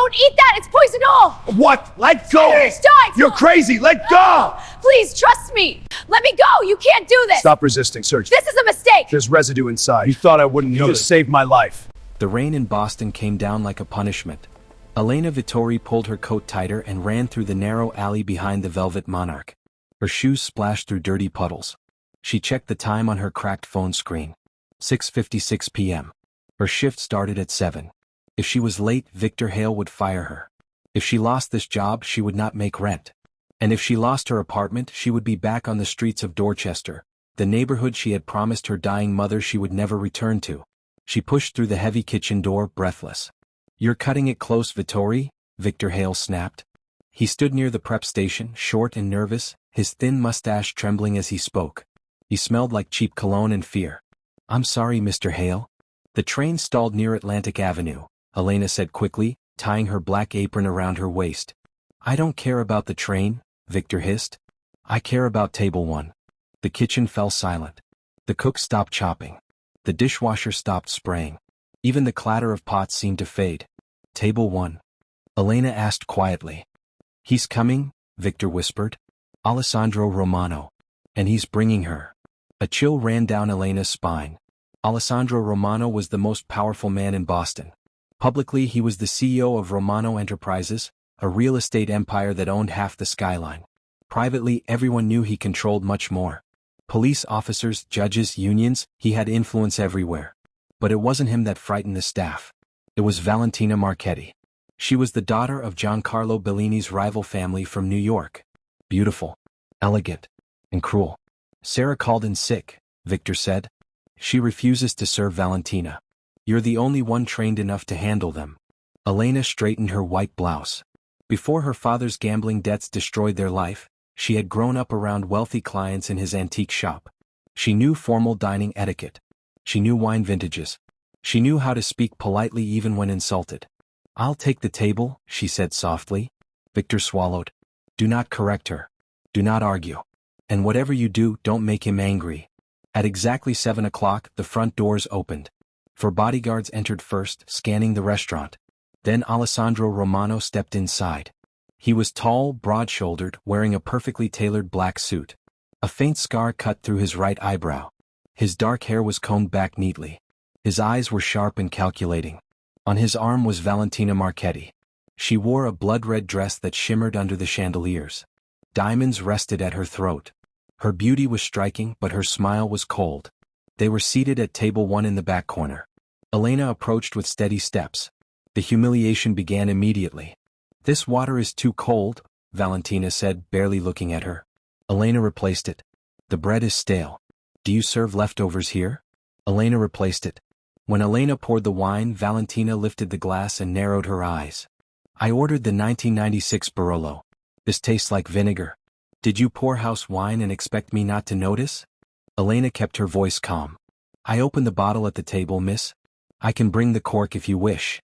Don't eat that! It's poisonol! What? Let go! Stop! You're crazy! Let go! Please, trust me! Let me go! You can't do this! Stop resisting, Sergeant. This is a mistake! There's residue inside. You thought I wouldn't notice. You just saved my life. The rain in Boston came down like a punishment. Elena Vittori pulled her coat tighter and ran through the narrow alley behind the Velvet Monarch. Her shoes splashed through dirty puddles. She checked the time on her cracked phone screen. 6:56 p.m. Her shift started at 7. If she was late, Victor Hale would fire her. If she lost this job, she would not make rent. And if she lost her apartment, she would be back on the streets of Dorchester, the neighborhood she had promised her dying mother she would never return to. She pushed through the heavy kitchen door, breathless. "You're cutting it close, Vittori," Victor Hale snapped. He stood near the prep station, short and nervous, his thin mustache trembling as he spoke. He smelled like cheap cologne and fear. "I'm sorry, Mr. Hale." The train stalled near Atlantic Avenue, Elena said quickly, tying her black apron around her waist. "I don't care about the train," Victor hissed. "I care about table 1. The kitchen fell silent. The cook stopped chopping. The dishwasher stopped spraying. Even the clatter of pots seemed to fade. "Table 1. Elena asked quietly. "He's coming," Victor whispered. "Alessandro Romano. And he's bringing her." A chill ran down Elena's spine. Alessandro Romano was the most powerful man in Boston. Publicly, he was the CEO of Romano Enterprises, a real estate empire that owned half the skyline. Privately, everyone knew he controlled much more. Police officers, judges, unions, he had influence everywhere. But it wasn't him that frightened the staff. It was Valentina Marchetti. She was the daughter of Giancarlo Bellini's rival family from New York. Beautiful, elegant, and cruel. "Sarah called in sick," Victor said. "She refuses to serve Valentina. You're the only one trained enough to handle them." Elena straightened her white blouse. Before her father's gambling debts destroyed their life, she had grown up around wealthy clients in his antique shop. She knew formal dining etiquette. She knew wine vintages. She knew how to speak politely even when insulted. "I'll take the table," she said softly. Victor swallowed. "Do not correct her. Do not argue. And whatever you do, don't make him angry." At exactly 7 o'clock, the front doors opened. 4 bodyguards entered first, scanning the restaurant. Then Alessandro Romano stepped inside. He was tall, broad-shouldered, wearing a perfectly tailored black suit. A faint scar cut through his right eyebrow. His dark hair was combed back neatly. His eyes were sharp and calculating. On his arm was Valentina Marchetti. She wore a blood-red dress that shimmered under the chandeliers. Diamonds rested at her throat. Her beauty was striking, but her smile was cold. They were seated at table 1 in the back corner. Elena approached with steady steps. The humiliation began immediately. "This water is too cold," Valentina said, barely looking at her. Elena replaced it. "The bread is stale. Do you serve leftovers here?" Elena replaced it. When Elena poured the wine, Valentina lifted the glass and narrowed her eyes. "I ordered the 1996 Barolo. This tastes like vinegar. Did you pour house wine and expect me not to notice?" Elena kept her voice calm. "I opened the bottle at the table, miss. I can bring the cork if you wish."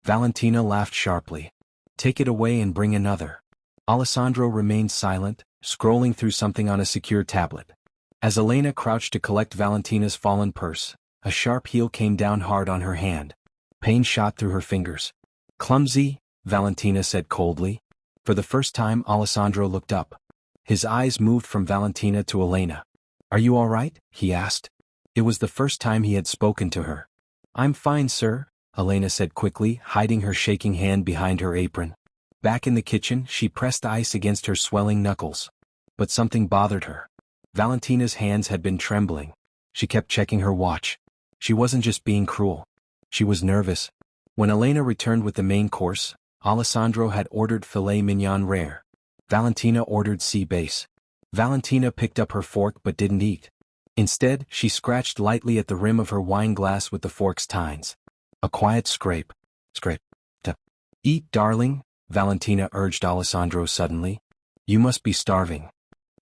Valentina laughed sharply. "Take it away and bring another." Alessandro remained silent, scrolling through something on a secure tablet. As Elena crouched to collect Valentina's fallen purse, a sharp heel came down hard on her hand. Pain shot through her fingers. "Clumsy," Valentina said coldly. For the first time, Alessandro looked up. His eyes moved from Valentina to Elena. "Are you all right?" he asked. It was the first time he had spoken to her. "I'm fine, sir," Elena said quickly, hiding her shaking hand behind her apron. Back in the kitchen, she pressed ice against her swelling knuckles. But something bothered her. Valentina's hands had been trembling. She kept checking her watch. She wasn't just being cruel. She was nervous. When Elena returned with the main course, Alessandro had ordered filet mignon rare. Valentina ordered sea bass. Valentina picked up her fork but didn't eat. Instead, she scratched lightly at the rim of her wine glass with the fork's tines. A quiet scrape. Scrape. Tap. "Eat, darling," Valentina urged Alessandro suddenly. "You must be starving."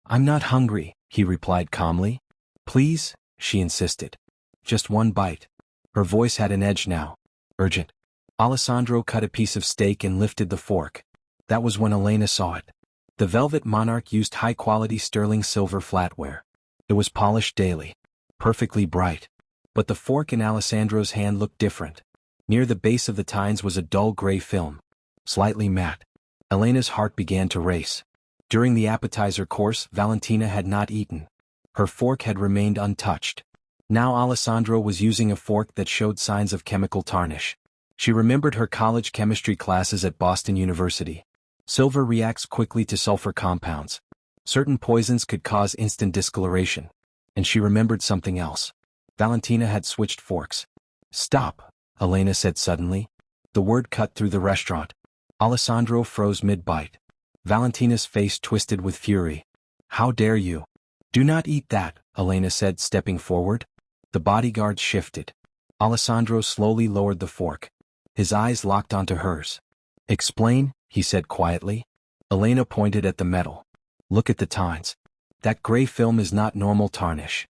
"I'm not hungry," he replied calmly. "Please," she insisted. "Just one bite." Her voice had an edge now. Urgent. Alessandro cut a piece of steak and lifted the fork. That was when Elena saw it. The Velvet Monarch used high-quality sterling silver flatware. It was polished daily. Perfectly bright. But the fork in Alessandro's hand looked different. Near the base of the tines was a dull gray film. slightly matte. Elena's heart began to race. During the appetizer course, Valentina had not eaten. Her fork had remained untouched. Now Alessandro was using a fork that showed signs of chemical tarnish. She remembered her college chemistry classes at Boston University. Silver reacts quickly to sulfur compounds. Certain poisons could cause instant discoloration. And she remembered something else. Valentina had switched forks. "Stop," Elena said suddenly. The word cut through the restaurant. Alessandro froze mid-bite. Valentina's face twisted with fury. "How dare you? Do not eat that," Elena said, stepping forward. The bodyguard shifted. Alessandro slowly lowered the fork. His eyes locked onto hers. "Explain," he said quietly. Elena pointed at the metal. "Look at the tines. That gray film is not normal tarnish.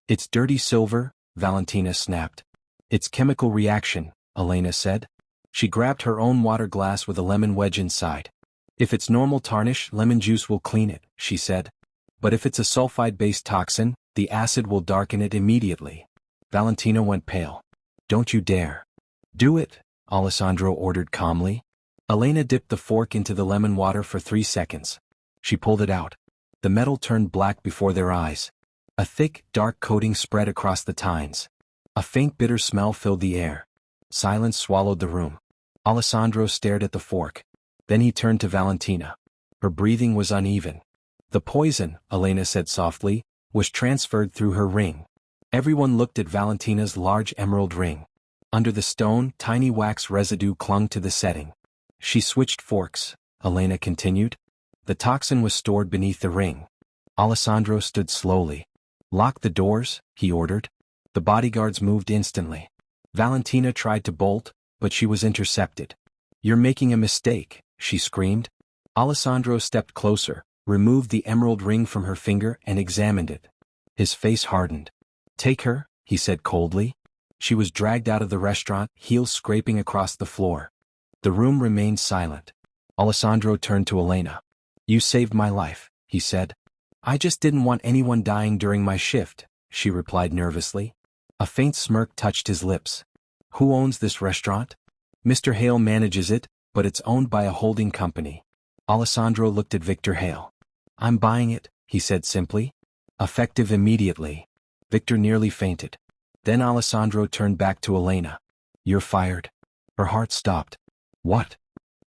It's dirty silver," Valentina snapped. "It's chemical reaction," Elena said. She grabbed her own water glass with a lemon wedge inside. "If it's normal tarnish, lemon juice will clean it," she said. "But if it's a sulfide-based toxin, the acid will darken it immediately." Valentina went pale. "Don't you dare." "Do it," Alessandro ordered calmly. Elena dipped the fork into the lemon water for 3 seconds. She pulled it out. The metal turned black before their eyes. A thick, dark coating spread across the tines. A faint bitter smell filled the air. Silence swallowed the room. Alessandro stared at the fork. Then he turned to Valentina. Her breathing was uneven. "The poison," Elena said softly, "was transferred through her ring." Everyone looked at Valentina's large emerald ring. Under the stone, tiny wax residue clung to the setting. "She switched forks," Elena continued. "The toxin was stored beneath the ring." Alessandro stood slowly. "Lock the doors," he ordered. The bodyguards moved instantly. Valentina tried to bolt, but she was intercepted. "You're making a mistake," she screamed. Alessandro stepped closer, removed the emerald ring from her finger and examined it. His face hardened. "Take her," he said coldly. She was dragged out of the restaurant, heels scraping across the floor. The room remained silent. Alessandro turned to Elena. "You saved my life," he said. "I just didn't want anyone dying during my shift," she replied nervously. A faint smirk touched his lips. "Who owns this restaurant?" "Mr. Hale manages it, but it's owned by a holding company." Alessandro looked at Victor Hale. "I'm buying it," he said simply. "Effective immediately." Victor nearly fainted. Then Alessandro turned back to Elena. "You're fired." Her heart stopped. "What?"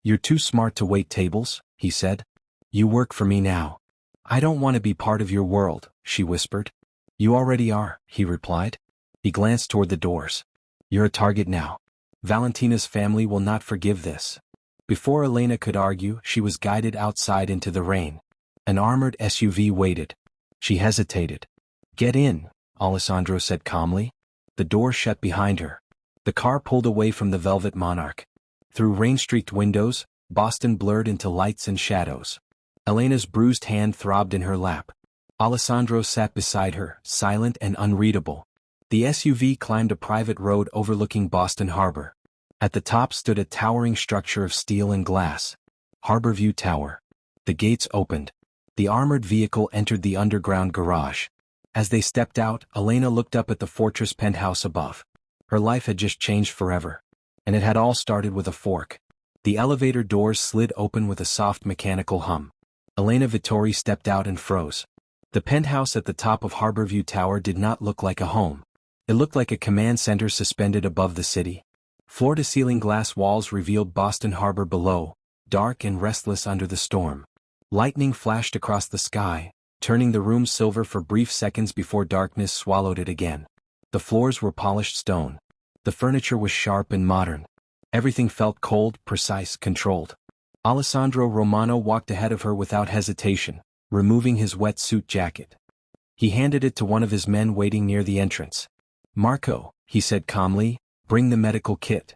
"You're too smart to wait tables," he said. "You work for me now." "I don't want to be part of your world," she whispered. "You already are," he replied. He glanced toward the doors. "You're a target now. Valentina's family will not forgive this." Before Elena could argue, she was guided outside into the rain. An armored SUV waited. She hesitated. "Get in," Alessandro said calmly. The door shut behind her. The car pulled away from the Velvet Monarch. Through rain-streaked windows, Boston blurred into lights and shadows. Elena's bruised hand throbbed in her lap. Alessandro sat beside her, silent and unreadable. The SUV climbed a private road overlooking Boston Harbor. At the top stood a towering structure of steel and glass. Harborview Tower. The gates opened. The armored vehicle entered the underground garage. As they stepped out, Elena looked up at the fortress penthouse above. Her life had just changed forever. And it had all started with a fork. The elevator doors slid open with a soft mechanical hum. Elena Vittori stepped out and froze. The penthouse at the top of Harborview Tower did not look like a home. It looked like a command center suspended above the city. Floor-to-ceiling glass walls revealed Boston Harbor below, dark and restless under the storm. Lightning flashed across the sky, turning the room silver for brief seconds before darkness swallowed it again. The floors were polished stone. The furniture was sharp and modern. Everything felt cold, precise, controlled. Alessandro Romano walked ahead of her without hesitation, removing his wet suit jacket. He handed it to one of his men waiting near the entrance. "Marco," he said calmly, "bring the medical kit."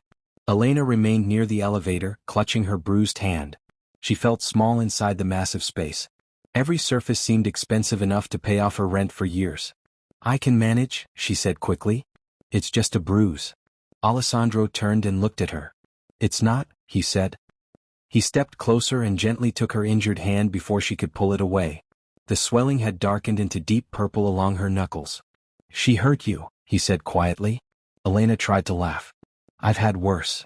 Elena remained near the elevator, clutching her bruised hand. She felt small inside the massive space. Every surface seemed expensive enough to pay off her rent for years. "I can manage," she said quickly. "It's just a bruise." Alessandro turned and looked at her. "It's not," he said. He stepped closer and gently took her injured hand before she could pull it away. The swelling had darkened into deep purple along her knuckles. "She hurt you," he said quietly. Elena tried to laugh. "I've had worse."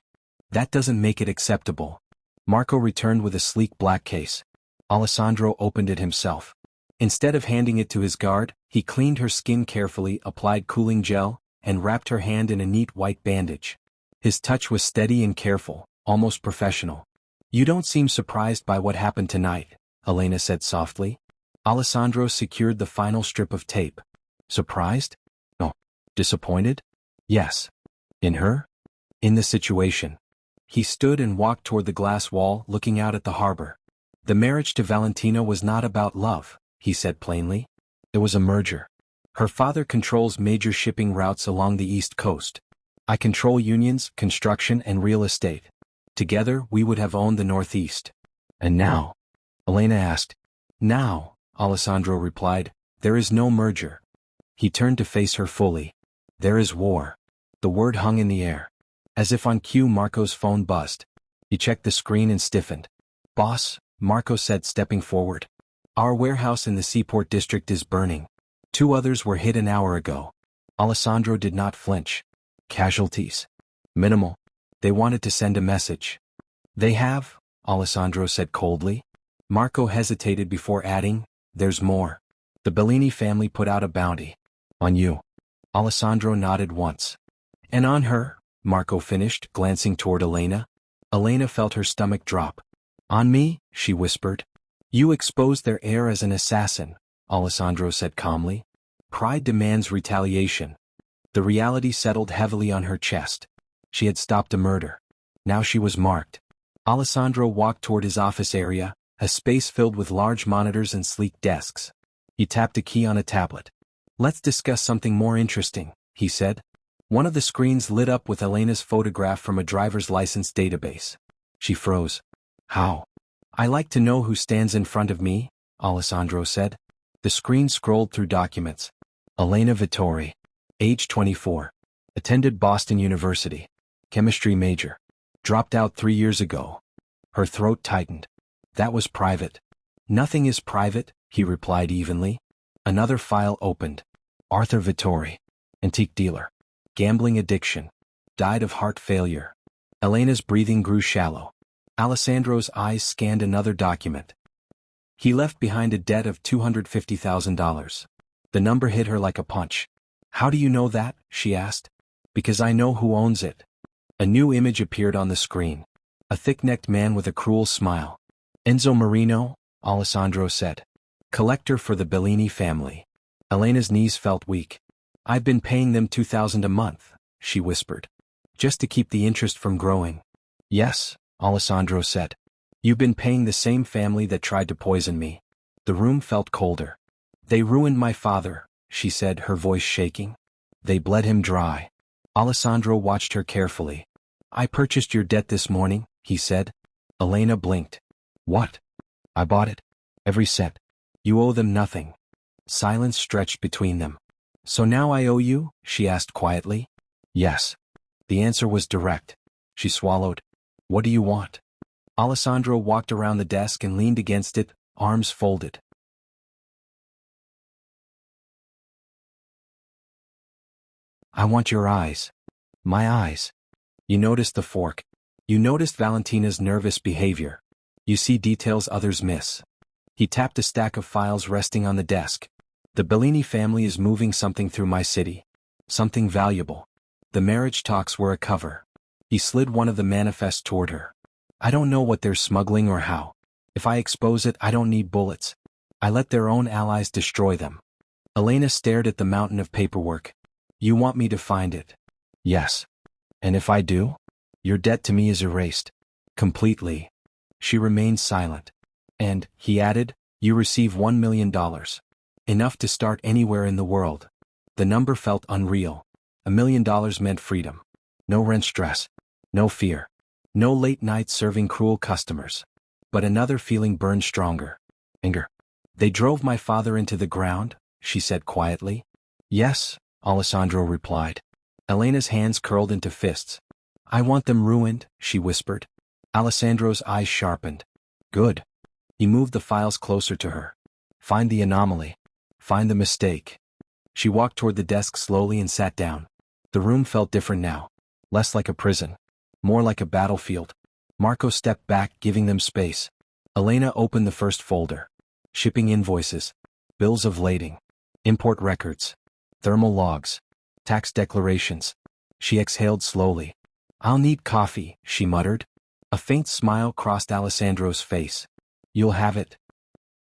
"That doesn't make it acceptable." Marco returned with a sleek black case. Alessandro opened it himself. Instead of handing it to his guard, he cleaned her skin carefully, applied cooling gel, and wrapped her hand in a neat white bandage. His touch was steady and careful, almost professional. "You don't seem surprised by what happened tonight," Elena said softly. Alessandro secured the final strip of tape. Surprised? No. Disappointed? Yes. In her? In the situation. He stood and walked toward the glass wall, looking out at the harbor. "The marriage to Valentina was not about love," he said plainly. "It was a merger. Her father controls major shipping routes along the East Coast. I control unions, construction, and real estate. Together, we would have owned the Northeast." "And now?" Elena asked. "Now," Alessandro replied, "there is no merger." He turned to face her fully. "There is war." The word hung in the air. As if on cue, Marco's phone buzzed. He checked the screen and stiffened. "Boss," Marco said, stepping forward. "Our warehouse in the Seaport District is burning. 2 others were hit an hour ago." Alessandro did not flinch. "Casualties?" "Minimal. They wanted to send a message." "They have?" Alessandro said coldly. Marco hesitated before adding, "There's more. The Bellini family put out a bounty. On you." Alessandro nodded once. "And on her?" Marco finished, glancing toward Elena. Elena felt her stomach drop. "On me?" she whispered. "You exposed their heir as an assassin," Alessandro said calmly. "Pride demands retaliation." The reality settled heavily on her chest. She had stopped a murder. Now she was marked. Alessandro walked toward his office area, a space filled with large monitors and sleek desks. He tapped a key on a tablet. "Let's discuss something more interesting," he said. One of the screens lit up with Elena's photograph from a driver's license database. She froze. "How?" "I like to know who stands in front of me," Alessandro said. The screen scrolled through documents. Elena Vittori. Age 24. Attended Boston University. Chemistry major. Dropped out 3 years ago. Her throat tightened. "That was private." "Nothing is private," he replied evenly. Another file opened. Arthur Vittori. Antique dealer. Gambling addiction. Died of heart failure. Elena's breathing grew shallow. Alessandro's eyes scanned another document. He left behind a debt of $250,000. The number hit her like a punch. "How do you know that?" she asked. "Because I know who owns it." A new image appeared on the screen. A thick-necked man with a cruel smile. "Enzo Marino," Alessandro said. "Collector for the Bellini family." Elena's knees felt weak. "I've been paying them $2,000 a month," she whispered. "Just to keep the interest from growing." "Yes," Alessandro said. "You've been paying the same family that tried to poison me." The room felt colder. "They ruined my father," she said, her voice shaking. "They bled him dry." Alessandro watched her carefully. "I purchased your debt this morning," he said. Elena blinked. "What?" "I bought it. Every cent. You owe them nothing." Silence stretched between them. "So now I owe you?" she asked quietly. "Yes." The answer was direct. She swallowed. "What do you want?" Alessandro walked around the desk and leaned against it, arms folded. "I want your eyes." "My eyes." "You noticed the fork. You noticed Valentina's nervous behavior. You see details others miss." He tapped a stack of files resting on the desk. "The Bellini family is moving something through my city. Something valuable." The marriage talks were a cover. He slid one of the manifests toward her. "I don't know what they're smuggling or how. If I expose it, I don't need bullets. I let their own allies destroy them." Elena stared at the mountain of paperwork. "You want me to find it?" "Yes." "And if I do?" "Your debt to me is erased. Completely." She remained silent. "And," he added, "you receive $1 million. Enough to start anywhere in the world." The number felt unreal. $1 million meant freedom. No rent stress. No fear. No late nights serving cruel customers. But another feeling burned stronger. Anger. "They drove my father into the ground," she said quietly. "Yes," Alessandro replied. Elena's hands curled into fists. "I want them ruined," she whispered. Alessandro's eyes sharpened. "Good." He moved the files closer to her. "Find the anomaly. Find the mistake." She walked toward the desk slowly and sat down. The room felt different now. Less like a prison. More like a battlefield. Marco stepped back, giving them space. Elena opened the first folder. Shipping invoices. Bills of lading. Import records. Thermal logs. Tax declarations. She exhaled slowly. "I'll need coffee," she muttered. A faint smile crossed Alessandro's face. "You'll have it."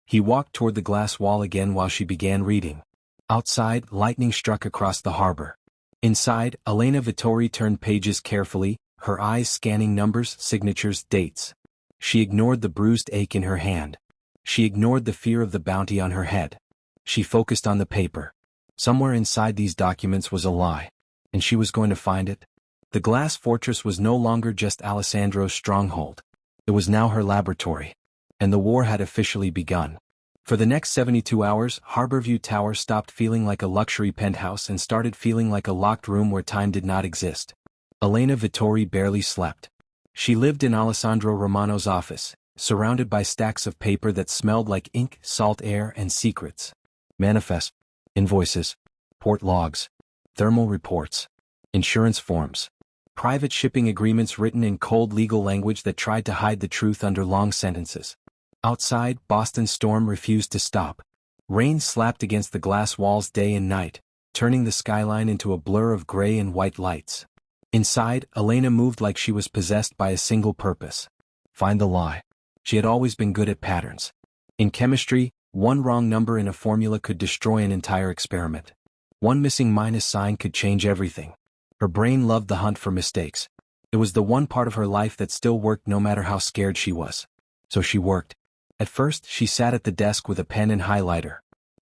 He walked toward the glass wall again while she began reading. Outside, lightning struck across the harbor. Inside, Elena Vittori turned pages carefully, her eyes scanning numbers, signatures, dates. She ignored the bruised ache in her hand. She ignored the fear of the bounty on her head. She focused on the paper. Somewhere inside these documents was a lie, and she was going to find it. The glass fortress was no longer just Alessandro's stronghold. It was now her laboratory. And the war had officially begun. For the next 72 hours, Harborview Tower stopped feeling like a luxury penthouse and started feeling like a locked room where time did not exist. Elena Vittori barely slept. She lived in Alessandro Romano's office, surrounded by stacks of paper that smelled like ink, salt air, and secrets. Manifests, invoices, port logs, thermal reports, insurance forms, private shipping agreements written in cold legal language that tried to hide the truth under long sentences. Outside, Boston's storm refused to stop. Rain slapped against the glass walls day and night, turning the skyline into a blur of gray and white lights. Inside, Elena moved like she was possessed by a single purpose. Find the lie. She had always been good at patterns. In chemistry, one wrong number in a formula could destroy an entire experiment. One missing minus sign could change everything. Her brain loved the hunt for mistakes. It was the one part of her life that still worked no matter how scared she was. So she worked. At first, she sat at the desk with a pen and highlighter.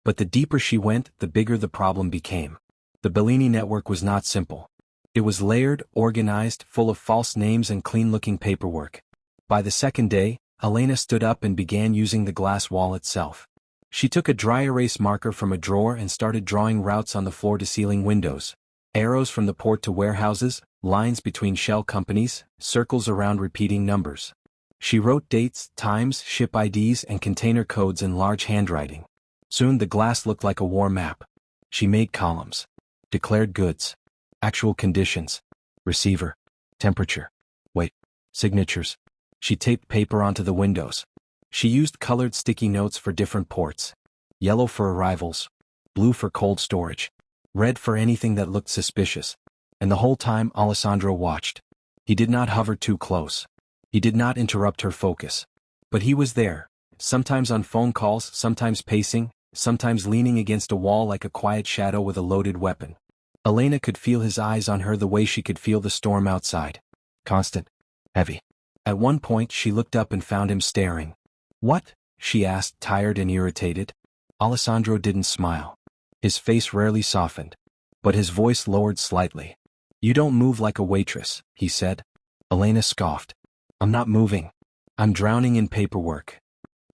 But the deeper she went, the bigger the problem became. The Bellini network was not simple. It was layered, organized, full of false names and clean-looking paperwork. By the second day, Elena stood up and began using the glass wall itself. She took a dry erase marker from a drawer and started drawing routes on the floor-to-ceiling windows. Arrows from the port to warehouses, lines between shell companies, circles around repeating numbers. She wrote dates, times, ship IDs, and container codes in large handwriting. Soon the glass looked like a war map. She made columns. Declared goods. Actual conditions. Receiver. Temperature. Weight. Signatures. She taped paper onto the windows. She used colored sticky notes for different ports. Yellow for arrivals. Blue for cold storage. Red for anything that looked suspicious. And the whole time Alessandro watched. He did not hover too close. He did not interrupt her focus. But he was there, sometimes on phone calls, sometimes pacing, sometimes leaning against a wall like a quiet shadow with a loaded weapon. Elena could feel his eyes on her the way she could feel the storm outside. Constant. Heavy. At one point she looked up and found him staring. "What?" she asked, tired and irritated. Alessandro didn't smile. His face rarely softened. But his voice lowered slightly. "You don't move like a waitress," he said. Elena scoffed. "I'm not moving. I'm drowning in paperwork."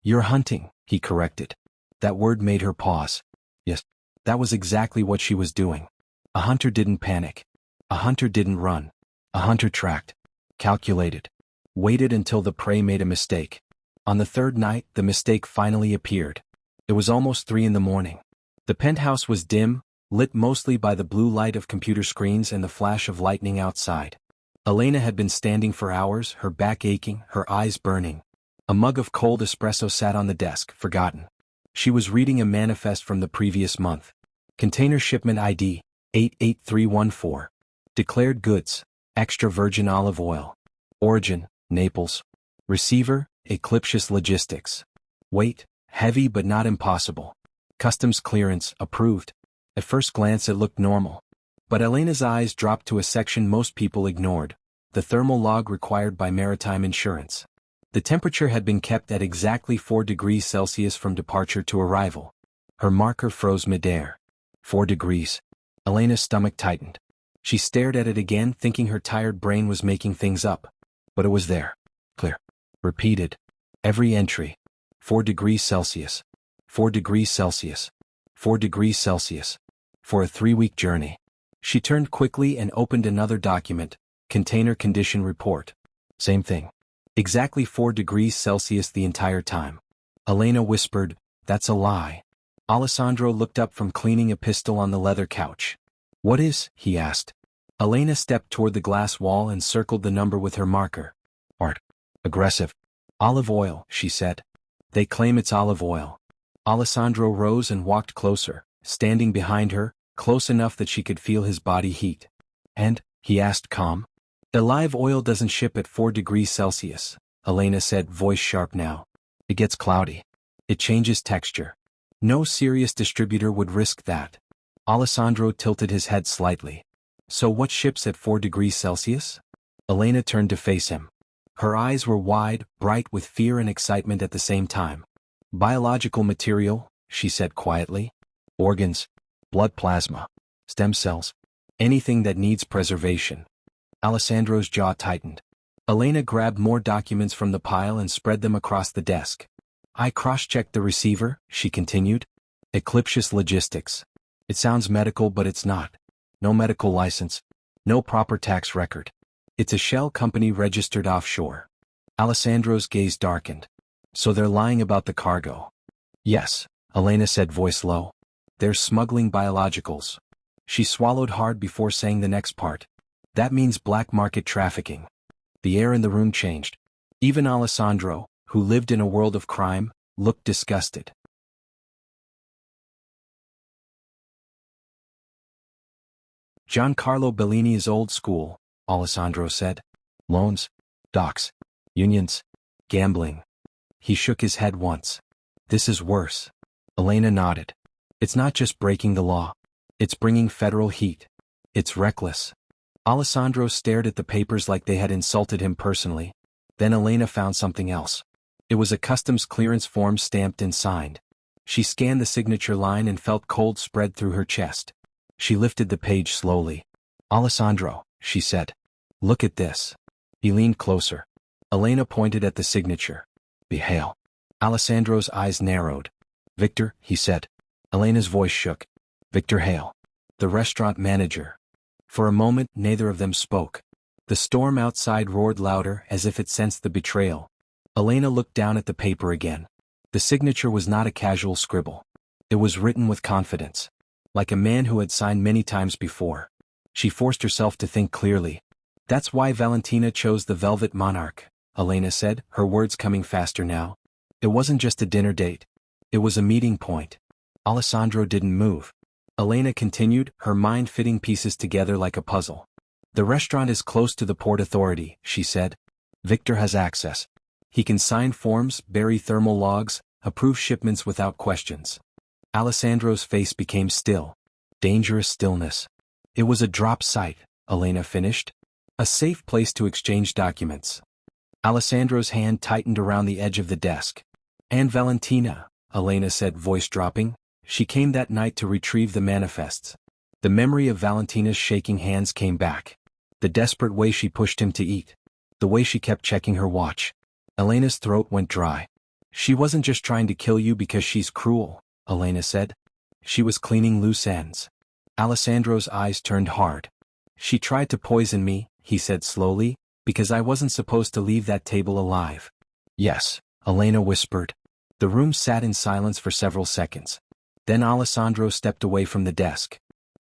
"You're hunting," he corrected. That word made her pause. Yes, that was exactly what she was doing. A hunter didn't panic. A hunter didn't run. A hunter tracked. Calculated. Waited until the prey made a mistake. On the third night, the mistake finally appeared. It was almost 3 a.m. The penthouse was dim, lit mostly by the blue light of computer screens and the flash of lightning outside. Elena had been standing for hours, her back aching, her eyes burning. A mug of cold espresso sat on the desk, forgotten. She was reading a manifest from the previous month. Container shipment ID, 88314. Declared goods, extra virgin olive oil. Origin, Naples. Receiver, Ecliptius Logistics. Weight, heavy but not impossible. Customs clearance, approved. At first glance it looked normal. But Elena's eyes dropped to a section most people ignored, the thermal log required by maritime insurance. The temperature had been kept at exactly 4 degrees Celsius from departure to arrival. Her marker froze midair. 4 degrees. Elena's stomach tightened. She stared at it again, thinking her tired brain was making things up. But it was there. Clear. Repeated. Every entry. 4 degrees Celsius. 4 degrees Celsius. 4 degrees Celsius. For a 3-week journey. She turned quickly and opened another document, Container Condition Report. Same thing. Exactly 4 degrees Celsius the entire time. Elena whispered, "That's a lie." Alessandro looked up from cleaning a pistol on the leather couch. "What is?" he asked. Elena stepped toward the glass wall and circled the number with her marker. Art. Aggressive. Olive oil, she said. They claim it's olive oil. Alessandro rose and walked closer, standing behind her, close enough that she could feel his body heat. And, he asked calm. The live oil doesn't ship at 4 degrees Celsius, Elena said, voice sharp now. It gets cloudy. It changes texture. No serious distributor would risk that. Alessandro tilted his head slightly. So what ships at 4 degrees Celsius? Elena turned to face him. Her eyes were wide, bright with fear and excitement at the same time. Biological material, she said quietly. Organs, blood plasma, stem cells, anything that needs preservation. Alessandro's jaw tightened. Elena grabbed more documents from the pile and spread them across the desk. I cross-checked the receiver, she continued. Ecliptius Logistics. It sounds medical but it's not. No medical license. No proper tax record. It's a shell company registered offshore. Alessandro's gaze darkened. So they're lying about the cargo. Yes, Elena said, voice low. They're smuggling biologicals. She swallowed hard before saying the next part. That means black market trafficking. The air in the room changed. Even Alessandro, who lived in a world of crime, looked disgusted. Giancarlo Bellini is old school, Alessandro said. Loans, docks, unions, gambling. He shook his head once. This is worse. Elena nodded. It's not just breaking the law. It's bringing federal heat. It's reckless. Alessandro stared at the papers like they had insulted him personally. Then Elena found something else. It was a customs clearance form stamped and signed. She scanned the signature line and felt cold spread through her chest. She lifted the page slowly. Alessandro, she said. Look at this. He leaned closer. Elena pointed at the signature. Behale. Alessandro's eyes narrowed. Victor, he said. Elena's voice shook. Victor Hale. The restaurant manager. For a moment, neither of them spoke. The storm outside roared louder as if it sensed the betrayal. Elena looked down at the paper again. The signature was not a casual scribble. It was written with confidence. Like a man who had signed many times before. She forced herself to think clearly. That's why Valentina chose the Velvet Monarch, Elena said, her words coming faster now. It wasn't just a dinner date. It was a meeting point. Alessandro didn't move. Elena continued, her mind fitting pieces together like a puzzle. The restaurant is close to the Port Authority, she said. Victor has access. He can sign forms, bury thermal logs, approve shipments without questions. Alessandro's face became still. Dangerous stillness. It was a drop site, Elena finished. A safe place to exchange documents. Alessandro's hand tightened around the edge of the desk. And Valentina, Elena said, voice dropping. She came that night to retrieve the manifests. The memory of Valentina's shaking hands came back. The desperate way she pushed him to eat. The way she kept checking her watch. Elena's throat went dry. She wasn't just trying to kill you because she's cruel, Elena said. She was cleaning loose ends. Alessandro's eyes turned hard. She tried to poison me, he said slowly, because I wasn't supposed to leave that table alive. Yes, Elena whispered. The room sat in silence for several seconds. Then Alessandro stepped away from the desk.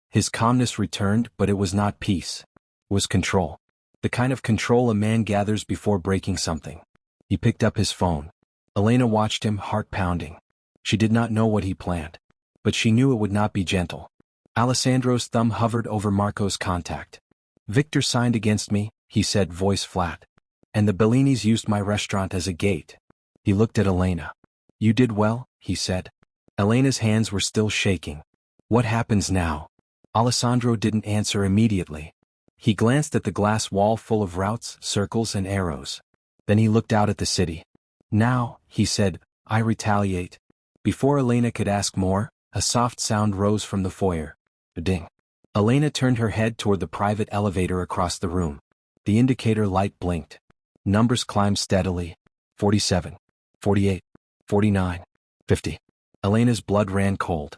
His calmness returned, but it was not peace. It was control. The kind of control a man gathers before breaking something. He picked up his phone. Elena watched him, heart pounding. She did not know what he planned. But she knew it would not be gentle. Alessandro's thumb hovered over Marco's contact. Victor signed against me, he said, voice flat. And the Bellinis used my restaurant as a gate. He looked at Elena. You did well, he said. Elena's hands were still shaking. What happens now? Alessandro didn't answer immediately. He glanced at the glass wall full of routes, circles, and arrows. Then he looked out at the city. Now, he said, I retaliate. Before Elena could ask more, a soft sound rose from the foyer. A ding. Elena turned her head toward the private elevator across the room. The indicator light blinked. Numbers climbed steadily. 47, 48, 49, 50. Elena's blood ran cold.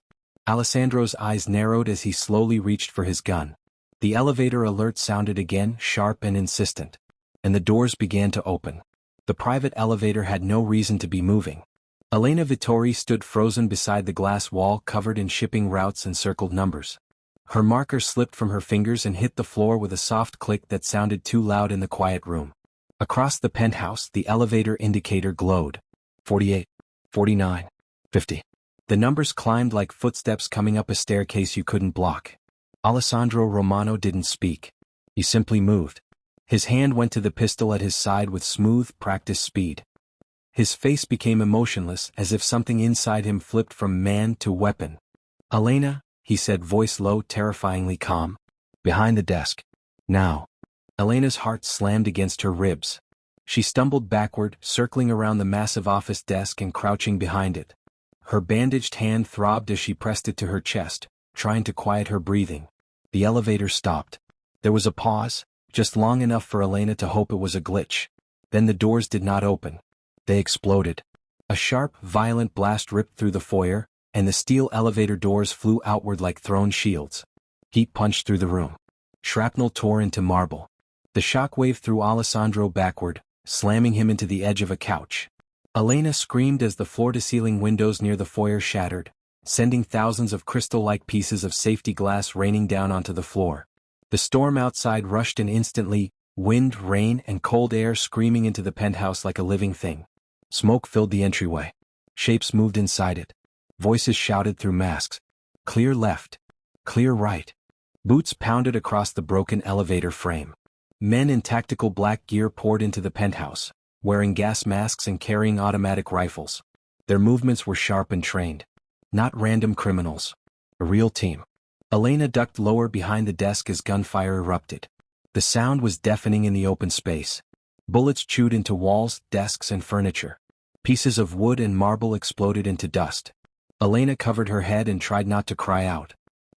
Alessandro's eyes narrowed as he slowly reached for his gun. The elevator alert sounded again, sharp and insistent. And the doors began to open. The private elevator had no reason to be moving. Elena Vittori stood frozen beside the glass wall covered in shipping routes and circled numbers. Her marker slipped from her fingers and hit the floor with a soft click that sounded too loud in the quiet room. Across the penthouse, the elevator indicator glowed. 48, 49, 50. The numbers climbed like footsteps coming up a staircase you couldn't block. Alessandro Romano didn't speak. He simply moved. His hand went to the pistol at his side with smooth, practiced speed. His face became emotionless, as if something inside him flipped from man to weapon. "Elena," he said, voice low, terrifyingly calm. "Behind the desk. Now." Elena's heart slammed against her ribs. She stumbled backward, circling around the massive office desk and crouching behind it. Her bandaged hand throbbed as she pressed it to her chest, trying to quiet her breathing. The elevator stopped. There was a pause, just long enough for Elena to hope it was a glitch. Then the doors did not open. They exploded. A sharp, violent blast ripped through the foyer, and the steel elevator doors flew outward like thrown shields. Heat punched through the room. Shrapnel tore into marble. The shockwave threw Alessandro backward, slamming him into the edge of a couch. Elena screamed as the floor-to-ceiling windows near the foyer shattered, sending thousands of crystal-like pieces of safety glass raining down onto the floor. The storm outside rushed in instantly, wind, rain, and cold air screaming into the penthouse like a living thing. Smoke filled the entryway. Shapes moved inside it. Voices shouted through masks. "Clear left. Clear right." Boots pounded across the broken elevator frame. Men in tactical black gear poured into the penthouse, wearing gas masks and carrying automatic rifles. Their movements were sharp and trained. Not random criminals. A real team. Elena ducked lower behind the desk as gunfire erupted. The sound was deafening in the open space. Bullets chewed into walls, desks, and furniture. Pieces of wood and marble exploded into dust. Elena covered her head and tried not to cry out.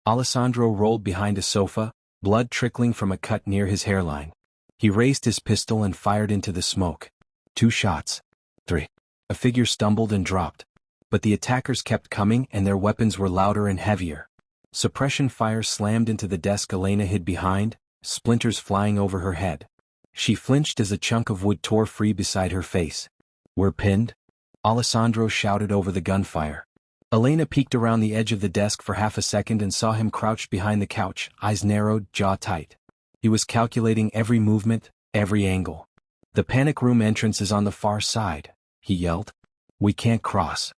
Alessandro rolled behind a sofa, blood trickling from a cut near his hairline. He raised his pistol and fired into the smoke. 2 shots. 3. A figure stumbled and dropped. But the attackers kept coming, and their weapons were louder and heavier. Suppression fire slammed into the desk Elena hid behind, splinters flying over her head. She flinched as a chunk of wood tore free beside her face. "We're pinned?" Alessandro shouted over the gunfire. Elena peeked around the edge of the desk for half a second and saw him crouched behind the couch, eyes narrowed, jaw tight. He was calculating every movement, every angle. "The panic room entrance is on the far side," he yelled. "We can't cross."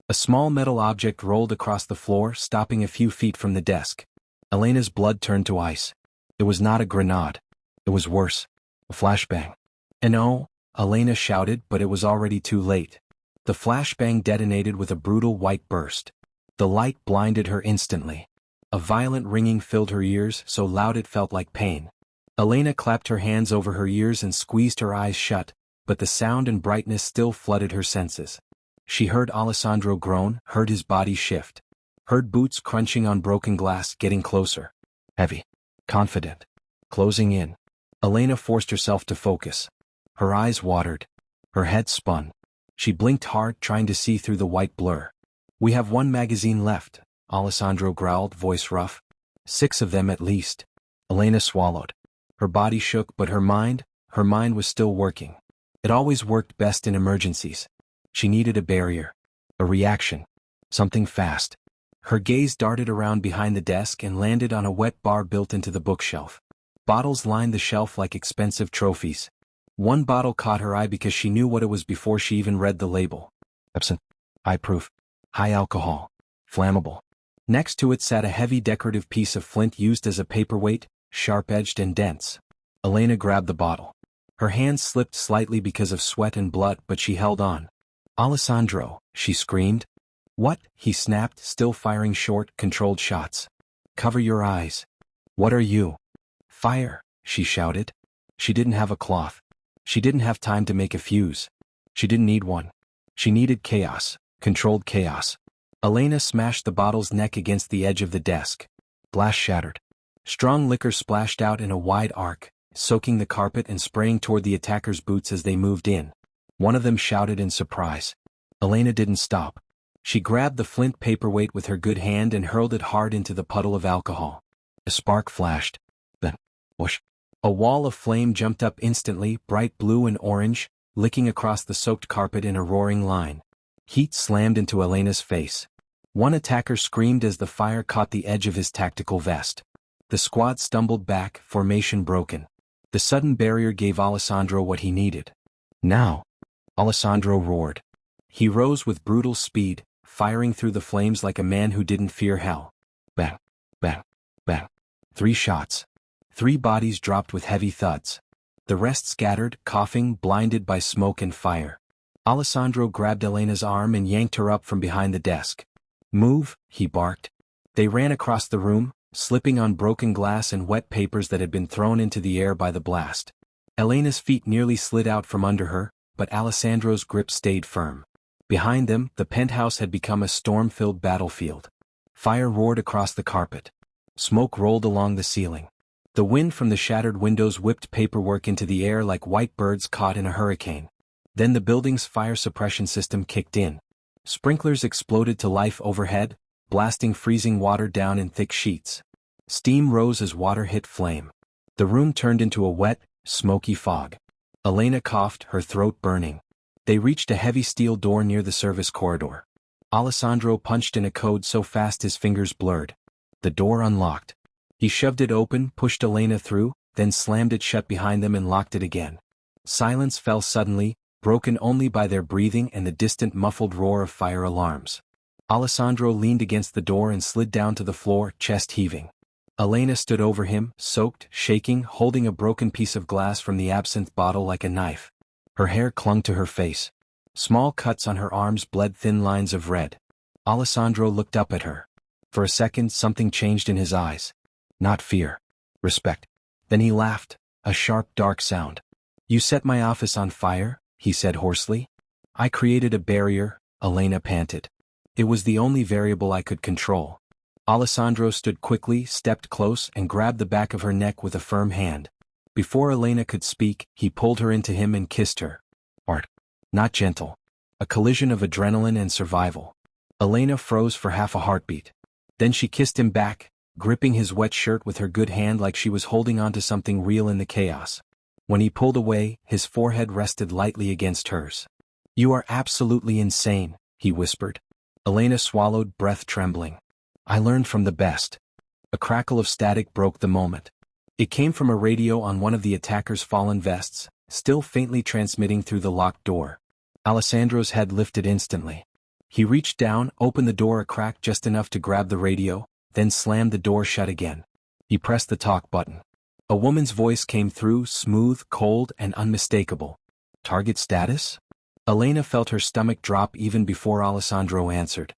A small metal object rolled across the floor, stopping a few feet from the desk. Elena's blood turned to ice. It was not a grenade. It was worse. A flashbang. "No!" Elena shouted, but it was already too late. The flashbang detonated with a brutal white burst. The light blinded her instantly. A violent ringing filled her ears, so loud it felt like pain. Elena clapped her hands over her ears and squeezed her eyes shut, but the sound and brightness still flooded her senses. She heard Alessandro groan, heard his body shift. Heard boots crunching on broken glass, getting closer. Heavy. Confident. Closing in. Elena forced herself to focus. Her eyes watered. Her head spun. She blinked hard, trying to see through the white blur. "We have 1 magazine left," Alessandro growled, voice rough. 6 of them at least. Elena swallowed. Her body shook, but her mind was still working. It always worked best in emergencies. She needed a barrier. A reaction. Something fast. Her gaze darted around behind the desk and landed on a wet bar built into the bookshelf. Bottles lined the shelf like expensive trophies. One bottle caught her eye because she knew what it was before she even read the label. Absinthe. High proof. High alcohol. Flammable. Next to it sat a heavy decorative piece of flint used as a paperweight, sharp-edged and dense. Elena grabbed the bottle. Her hands slipped slightly because of sweat and blood, but she held on. "Alessandro," she screamed. "What?" he snapped, still firing short, controlled shots. "Cover your eyes." "What are you?" "Fire," she shouted. She didn't have a cloth. She didn't have time to make a fuse. She didn't need one. She needed chaos, controlled chaos. Elena smashed the bottle's neck against the edge of the desk. Glass shattered. Strong liquor splashed out in a wide arc, soaking the carpet and spraying toward the attackers' boots as they moved in. One of them shouted in surprise. Elena didn't stop. She grabbed the flint paperweight with her good hand and hurled it hard into the puddle of alcohol. A spark flashed. Then, whoosh. A wall of flame jumped up instantly, bright blue and orange, licking across the soaked carpet in a roaring line. Heat slammed into Elena's face. One attacker screamed as the fire caught the edge of his tactical vest. The squad stumbled back, formation broken. The sudden barrier gave Alessandro what he needed. Now! Alessandro roared. He rose with brutal speed, firing through the flames like a man who didn't fear hell. Bang! Bang! Bang! 3 shots. 3 bodies dropped with heavy thuds. The rest scattered, coughing, blinded by smoke and fire. Alessandro grabbed Elena's arm and yanked her up from behind the desk. Move, he barked. They ran across the room, slipping on broken glass and wet papers that had been thrown into the air by the blast. Elena's feet nearly slid out from under her, but Alessandro's grip stayed firm. Behind them, the penthouse had become a storm-filled battlefield. Fire roared across the carpet. Smoke rolled along the ceiling. The wind from the shattered windows whipped paperwork into the air like white birds caught in a hurricane. Then the building's fire suppression system kicked in. Sprinklers exploded to life overhead, blasting freezing water down in thick sheets. Steam rose as water hit flame. The room turned into a wet, smoky fog. Elena coughed, her throat burning. They reached a heavy steel door near the service corridor. Alessandro punched in a code so fast his fingers blurred. The door unlocked. He shoved it open, pushed Elena through, then slammed it shut behind them and locked it again. Silence fell suddenly, broken only by their breathing and the distant muffled roar of fire alarms. Alessandro leaned against the door and slid down to the floor, chest heaving. Elena stood over him, soaked, shaking, holding a broken piece of glass from the absinthe bottle like a knife. Her hair clung to her face. Small cuts on her arms bled thin lines of red. Alessandro looked up at her. For a second something changed in his eyes. Not fear. Respect. Then he laughed, a sharp dark sound. You set my office on fire, he said hoarsely. I created a barrier, Elena panted. It was the only variable I could control. Alessandro stood quickly, stepped close, and grabbed the back of her neck with a firm hand. Before Elena could speak, he pulled her into him and kissed her. Art. Not gentle. A collision of adrenaline and survival. Elena froze for half a heartbeat. Then she kissed him back, gripping his wet shirt with her good hand like she was holding on to something real in the chaos. When he pulled away, his forehead rested lightly against hers. You are absolutely insane, he whispered. Elena swallowed, breath trembling. I learned from the best. A crackle of static broke the moment. It came from a radio on one of the attacker's fallen vests, still faintly transmitting through the locked door. Alessandro's head lifted instantly. He reached down, opened the door a crack just enough to grab the radio, then slammed the door shut again. He pressed the talk button. A woman's voice came through, smooth, cold, and unmistakable. Target status? Elena felt her stomach drop even before Alessandro answered.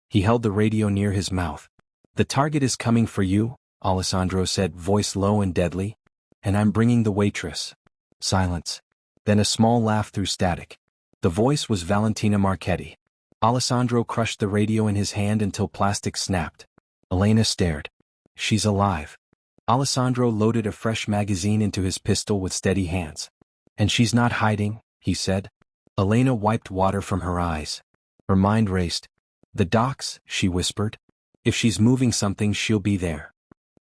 He held the radio near his mouth. The target is coming for you, Alessandro said, voice low and deadly. And I'm bringing the waitress. Silence. Then a small laugh through static. The voice was Valentina Marchetti. Alessandro crushed the radio in his hand until plastic snapped. Elena stared. She's alive. Alessandro loaded a fresh magazine into his pistol with steady hands. And she's not hiding, he said. Elena wiped water from her eyes. Her mind raced. The docks, she whispered. If she's moving something, she'll be there.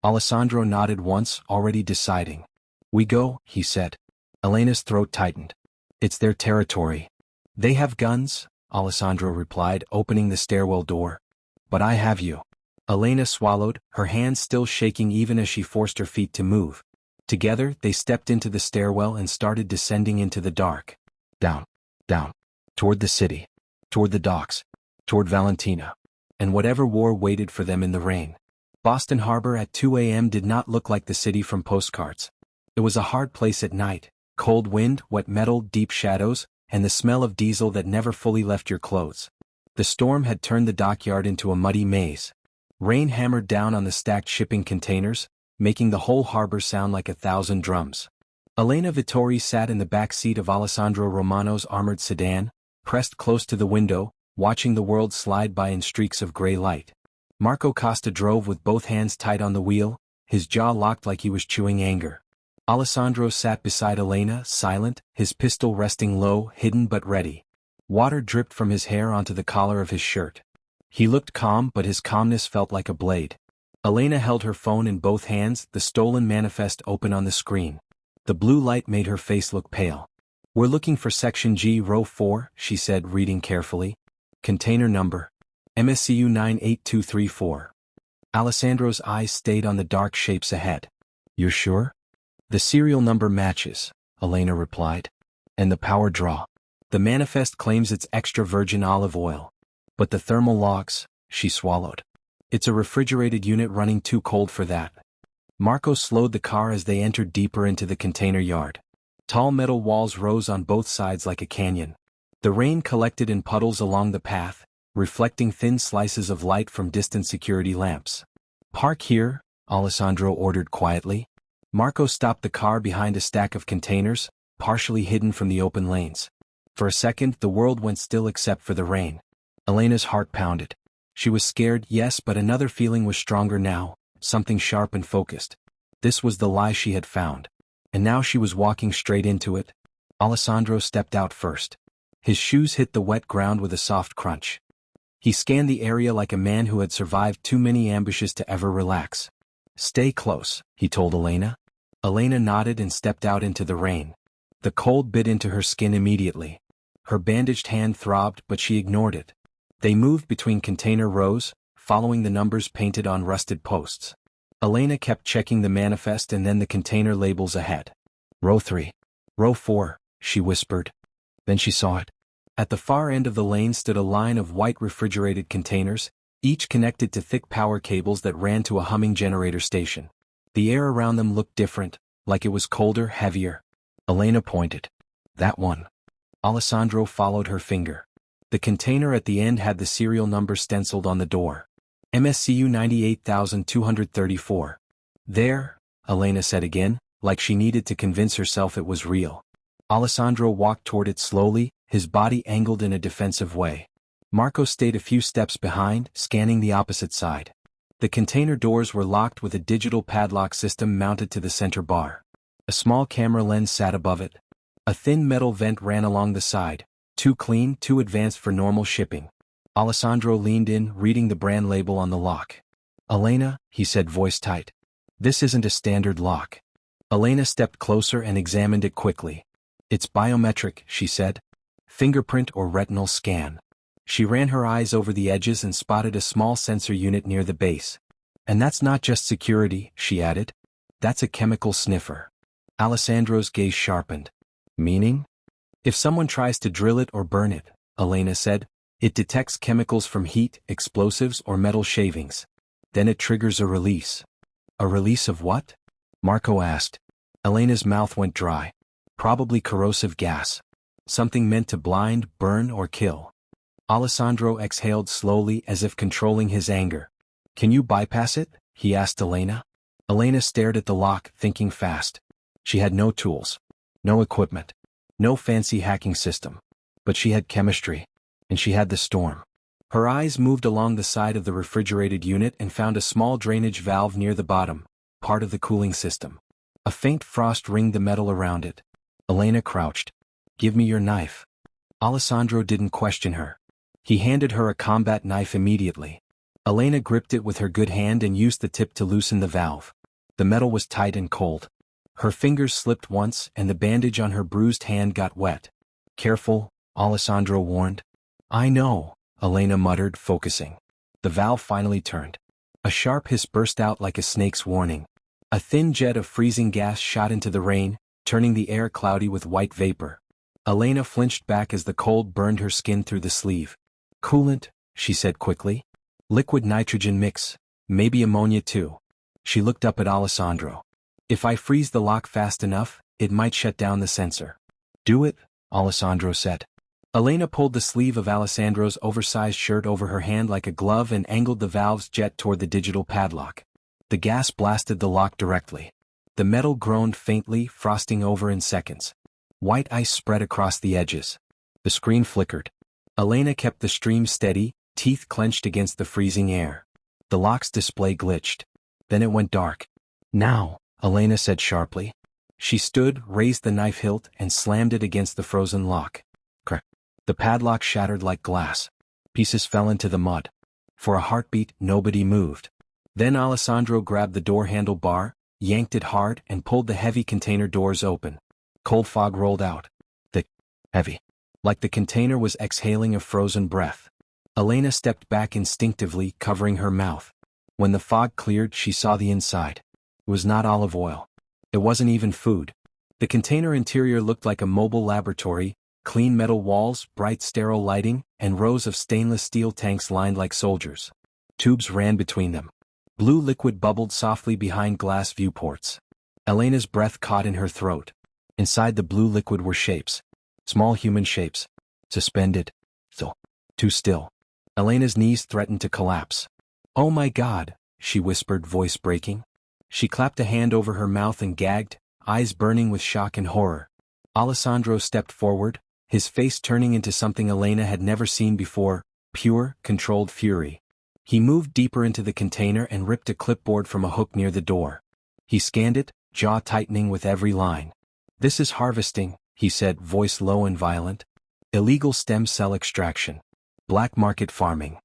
Alessandro nodded once, already deciding. We go, he said. Elena's throat tightened. It's their territory. They have guns, Alessandro replied, opening the stairwell door. But I have you. Elena swallowed, her hands still shaking even as she forced her feet to move. Together, they stepped into the stairwell and started descending into the dark. Down. Down. Toward the city. Toward the docks. Toward Valentina. And whatever war waited for them in the rain. Boston Harbor at 2 a.m. did not look like the city from postcards. It was a hard place at night. Cold wind, wet metal, deep shadows, and the smell of diesel that never fully left your clothes. The storm had turned the dockyard into a muddy maze. Rain hammered down on the stacked shipping containers, making the whole harbor sound like 1,000 drums. Elena Vittori sat in the back seat of Alessandro Romano's armored sedan, pressed close to the window, watching the world slide by in streaks of gray light. Marco Costa drove with both hands tight on the wheel, his jaw locked like he was chewing anger. Alessandro sat beside Elena, silent, his pistol resting low, hidden but ready. Water dripped from his hair onto the collar of his shirt. He looked calm, but his calmness felt like a blade. Elena held her phone in both hands, the stolen manifest open on the screen. The blue light made her face look pale. We're looking for Section G, Row 4, she said, reading carefully. Container number. MSCU 98234. Alessandro's eyes stayed on the dark shapes ahead. You're sure? The serial number matches, Elena replied. And the power draw. The manifest claims it's extra virgin olive oil. But the thermal logs, she swallowed. It's a refrigerated unit running too cold for that. Marco slowed the car as they entered deeper into the container yard. Tall metal walls rose on both sides like a canyon. The rain collected in puddles along the path, reflecting thin slices of light from distant security lamps. Park here, Alessandro ordered quietly. Marco stopped the car behind a stack of containers, partially hidden from the open lanes. For a second, the world went still except for the rain. Elena's heart pounded. She was scared, yes, but another feeling was stronger now, something sharp and focused. This was the lie she had found. And now she was walking straight into it. Alessandro stepped out first. His shoes hit the wet ground with a soft crunch. He scanned the area like a man who had survived too many ambushes to ever relax. Stay close, he told Elena. Elena nodded and stepped out into the rain. The cold bit into her skin immediately. Her bandaged hand throbbed, but she ignored it. They moved between container rows, following the numbers painted on rusted posts. Elena kept checking the manifest and then the container labels ahead. Row 3. Row 4, she whispered. Then she saw it. At the far end of the lane stood a line of white refrigerated containers, each connected to thick power cables that ran to a humming generator station. The air around them looked different, like it was colder, heavier. Elena pointed. That one. Alessandro followed her finger. The container at the end had the serial number stenciled on the door. MSCU 98234. There, Elena said again, like she needed to convince herself it was real. Alessandro walked toward it slowly, his body angled in a defensive way. Marco stayed a few steps behind, scanning the opposite side. The container doors were locked with a digital padlock system mounted to the center bar. A small camera lens sat above it. A thin metal vent ran along the side, too clean, too advanced for normal shipping. Alessandro leaned in, reading the brand label on the lock. Elena, he said, voice tight. This isn't a standard lock. Elena stepped closer and examined it quickly. It's biometric, she said. Fingerprint or retinal scan. She ran her eyes over the edges and spotted a small sensor unit near the base. And that's not just security, she added. That's a chemical sniffer. Alessandro's gaze sharpened. Meaning? If someone tries to drill it or burn it, Elena said, it detects chemicals from heat, explosives, or metal shavings. Then it triggers a release. A release of what? Marco asked. Elena's mouth went dry. Probably corrosive gas. Something meant to blind, burn, or kill. Alessandro exhaled slowly as if controlling his anger. Can you bypass it? He asked Elena. Elena stared at the lock, thinking fast. She had no tools. No equipment. No fancy hacking system. But she had chemistry. And she had the storm. Her eyes moved along the side of the refrigerated unit and found a small drainage valve near the bottom, part of the cooling system. A faint frost ringed the metal around it. Elena crouched. Give me your knife. Alessandro didn't question her. He handed her a combat knife immediately. Elena gripped it with her good hand and used the tip to loosen the valve. The metal was tight and cold. Her fingers slipped once and the bandage on her bruised hand got wet. Careful, Alessandro warned. I know, Elena muttered, focusing. The valve finally turned. A sharp hiss burst out like a snake's warning. A thin jet of freezing gas shot into the rain, turning the air cloudy with white vapor. Elena flinched back as the cold burned her skin through the sleeve. Coolant, she said quickly. Liquid nitrogen mix, maybe ammonia too. She looked up at Alessandro. If I freeze the lock fast enough, it might shut down the sensor. Do it, Alessandro said. Elena pulled the sleeve of Alessandro's oversized shirt over her hand like a glove and angled the valve's jet toward the digital padlock. The gas blasted the lock directly. The metal groaned faintly, frosting over in seconds. White ice spread across the edges. The screen flickered. Elena kept the stream steady, teeth clenched against the freezing air. The lock's display glitched. Then it went dark. Now, Elena said sharply. She stood, raised the knife hilt, and slammed it against the frozen lock. Crack. The padlock shattered like glass. Pieces fell into the mud. For a heartbeat, nobody moved. Then Alessandro grabbed the door handle bar, yanked it hard, and pulled the heavy container doors open. Cold fog rolled out. Thick. Heavy. Like the container was exhaling a frozen breath. Elena stepped back instinctively, covering her mouth. When the fog cleared, she saw the inside. It was not olive oil. It wasn't even food. The container interior looked like a mobile laboratory, clean metal walls, bright sterile lighting, and rows of stainless steel tanks lined like soldiers. Tubes ran between them. Blue liquid bubbled softly behind glass viewports. Elena's breath caught in her throat. Inside the blue liquid were shapes. Small human shapes. Suspended. Still. Too still. Elena's knees threatened to collapse. "Oh my God," she whispered, voice breaking. She clapped a hand over her mouth and gagged, eyes burning with shock and horror. Alessandro stepped forward, his face turning into something Elena had never seen before, pure, controlled fury. He moved deeper into the container and ripped a clipboard from a hook near the door. He scanned it, jaw tightening with every line. "This is harvesting," he said, voice low and violent. "Illegal stem cell extraction. Black market farming."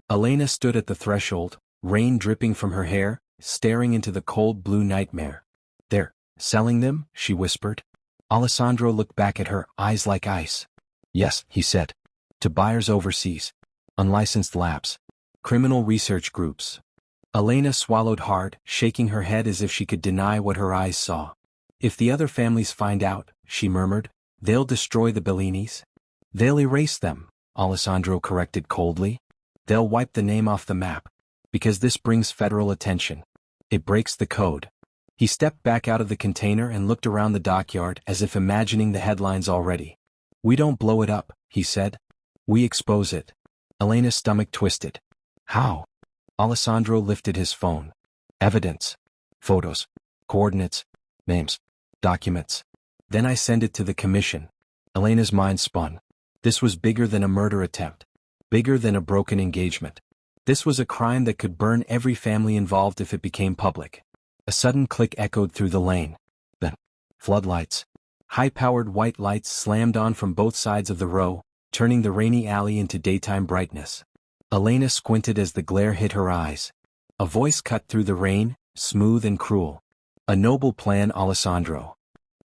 Elena stood at the threshold, rain dripping from her hair, staring into the cold blue nightmare. "They're selling them?" she whispered. Alessandro looked back at her, eyes like ice. "Yes," he said. "To buyers overseas. Unlicensed labs. Criminal research groups." Elena swallowed hard, shaking her head as if she could deny what her eyes saw. "If the other families find out," she murmured, "they'll destroy the Bellinis." "They'll erase them," Alessandro corrected coldly. "They'll wipe the name off the map. Because this brings federal attention. It breaks the code." He stepped back out of the container and looked around the dockyard as if imagining the headlines already. "We don't blow it up," he said. "We expose it." Elena's stomach twisted. "How?" Alessandro lifted his phone. "Evidence. Photos. Coordinates. Names. Documents. Then I send it to the commission." Elena's mind spun. This was bigger than a murder attempt. Bigger than a broken engagement. This was a crime that could burn every family involved if it became public. A sudden click echoed through the lane. Then, floodlights. High-powered white lights slammed on from both sides of the row, turning the rainy alley into daytime brightness. Elena squinted as the glare hit her eyes. A voice cut through the rain, smooth and cruel. "A noble plan, Alessandro."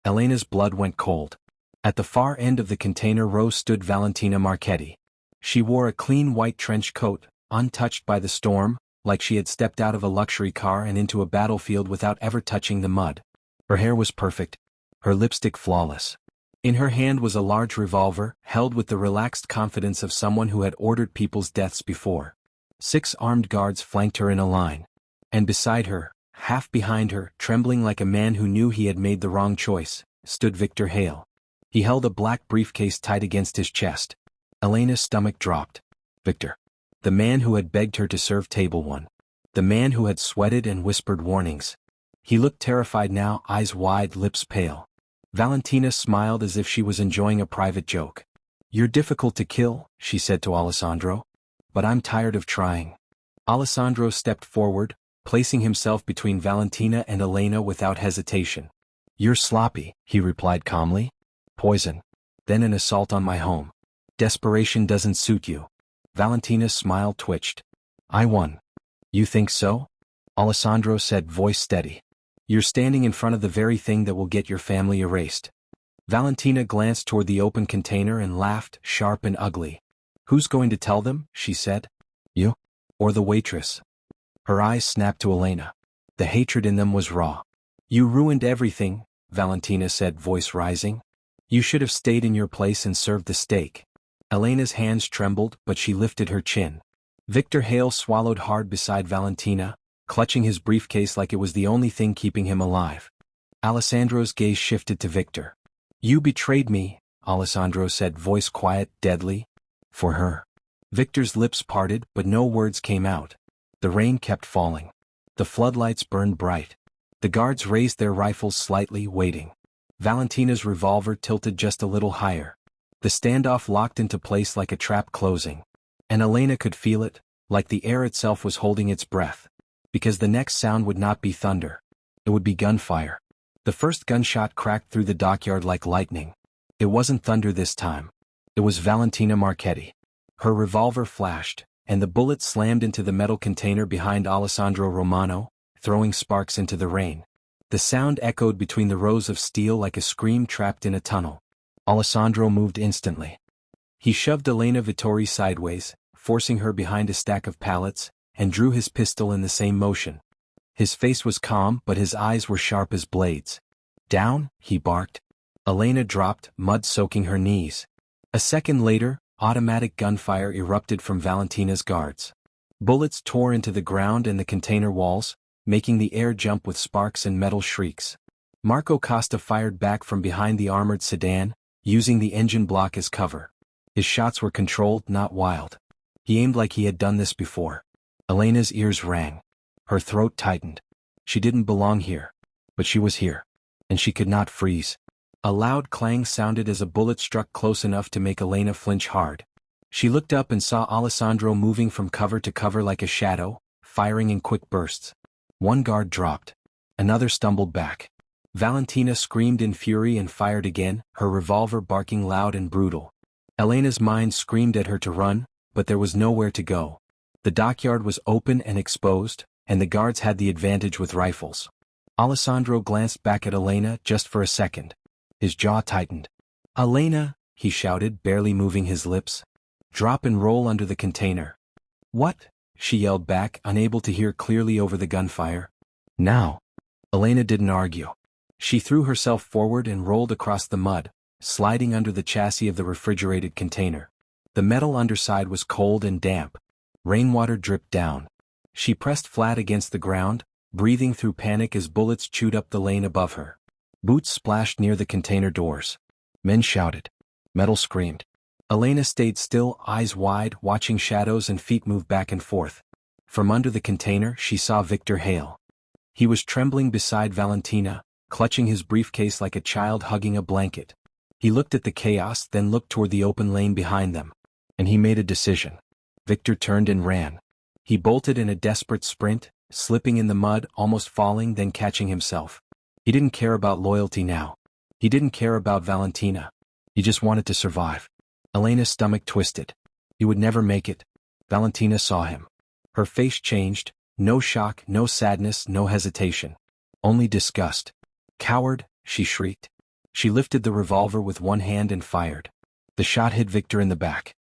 Elena's blood went cold. At the far end of the container row stood Valentina Marchetti. She wore a clean white trench coat, untouched by the storm, like she had stepped out of a luxury car and into a battlefield without ever touching the mud. Her hair was perfect, her lipstick flawless. In her hand was a large revolver, held with the relaxed confidence of someone who had ordered people's deaths before. 6 armed guards flanked her in a line. And beside her, half behind her, trembling like a man who knew he had made the wrong choice, stood Victor Hale. He held a black briefcase tight against his chest. Elena's stomach dropped. Victor. The man who had begged her to serve table 1. The man who had sweated and whispered warnings. He looked terrified now, eyes wide, lips pale. Valentina smiled as if she was enjoying a private joke. "You're difficult to kill," she said to Alessandro. "But I'm tired of trying." Alessandro stepped forward, placing himself between Valentina and Elena without hesitation. "You're sloppy," he replied calmly. "Poison. Then an assault on my home. Desperation doesn't suit you." Valentina's smile twitched. "I won." "You think so?" Alessandro said, voice steady. "You're standing in front of the very thing that will get your family erased." Valentina glanced toward the open container and laughed, sharp and ugly. "Who's going to tell them?" she said. "You? Or the waitress?" Her eyes snapped to Elena. The hatred in them was raw. "You ruined everything," Valentina said, voice rising. "You should have stayed in your place and served the steak." Elena's hands trembled, but she lifted her chin. Victor Hale swallowed hard beside Valentina, clutching his briefcase like it was the only thing keeping him alive. Alessandro's gaze shifted to Victor. "You betrayed me," Alessandro said, voice quiet, deadly. "For her." Victor's lips parted, but no words came out. The rain kept falling. The floodlights burned bright. The guards raised their rifles slightly, waiting. Valentina's revolver tilted just a little higher. The standoff locked into place like a trap closing. And Elena could feel it, like the air itself was holding its breath. Because the next sound would not be thunder. It would be gunfire. The first gunshot cracked through the dockyard like lightning. It wasn't thunder this time. It was Valentina Marchetti. Her revolver flashed, and the bullet slammed into the metal container behind Alessandro Romano, throwing sparks into the rain. The sound echoed between the rows of steel like a scream trapped in a tunnel. Alessandro moved instantly. He shoved Elena Vittori sideways, forcing her behind a stack of pallets, and drew his pistol in the same motion. His face was calm, but his eyes were sharp as blades. "Down," he barked. Elena dropped, mud soaking her knees. A second later, automatic gunfire erupted from Valentina's guards. Bullets tore into the ground and the container walls, making the air jump with sparks and metal shrieks. Marco Costa fired back from behind the armored sedan, using the engine block as cover. His shots were controlled, not wild. He aimed like he had done this before. Elena's ears rang. Her throat tightened. She didn't belong here. But she was here. And she could not freeze. A loud clang sounded as a bullet struck close enough to make Elena flinch hard. She looked up and saw Alessandro moving from cover to cover like a shadow, firing in quick bursts. One guard dropped. Another stumbled back. Valentina screamed in fury and fired again, her revolver barking loud and brutal. Elena's mind screamed at her to run, but there was nowhere to go. The dockyard was open and exposed, and the guards had the advantage with rifles. Alessandro glanced back at Elena just for a second. His jaw tightened. "Elena," he shouted, barely moving his lips. "Drop and roll under the container." "What?" she yelled back, unable to hear clearly over the gunfire. "Now." Elena didn't argue. She threw herself forward and rolled across the mud, sliding under the chassis of the refrigerated container. The metal underside was cold and damp. Rainwater dripped down. She pressed flat against the ground, breathing through panic as bullets chewed up the lane above her. Boots splashed near the container doors. Men shouted. Metal screamed. Elena stayed still, eyes wide, watching shadows and feet move back and forth. From under the container, she saw Victor Hale. He was trembling beside Valentina, clutching his briefcase like a child hugging a blanket. He looked at the chaos, then looked toward the open lane behind them. And he made a decision. Victor turned and ran. He bolted in a desperate sprint, slipping in the mud, almost falling, then catching himself. He didn't care about loyalty now. He didn't care about Valentina. He just wanted to survive. Elena's stomach twisted. He would never make it. Valentina saw him. Her face changed, no shock, no sadness, no hesitation. Only disgust. "Coward," she shrieked. She lifted the revolver with one hand and fired. The shot hit Victor in the back.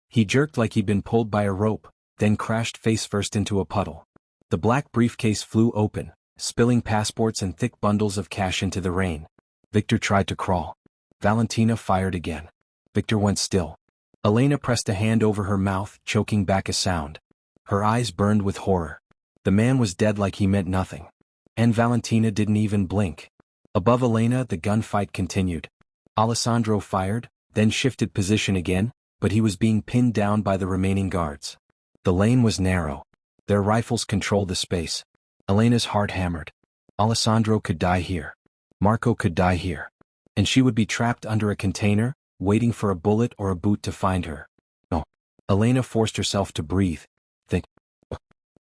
He jerked like he'd been pulled by a rope, then crashed face first into a puddle. The black briefcase flew open, spilling passports and thick bundles of cash into the rain. Victor tried to crawl. Valentina fired again. Victor went still. Elena pressed a hand over her mouth, choking back a sound. Her eyes burned with horror. The man was dead like he meant nothing. And Valentina didn't even blink. Above Elena, the gunfight continued. Alessandro fired, then shifted position again, but he was being pinned down by the remaining guards. The lane was narrow. Their rifles controlled the space. Elena's heart hammered. Alessandro could die here. Marco could die here. And she would be trapped under a container, waiting for a bullet or a boot to find her. No. Elena forced herself to breathe. Think.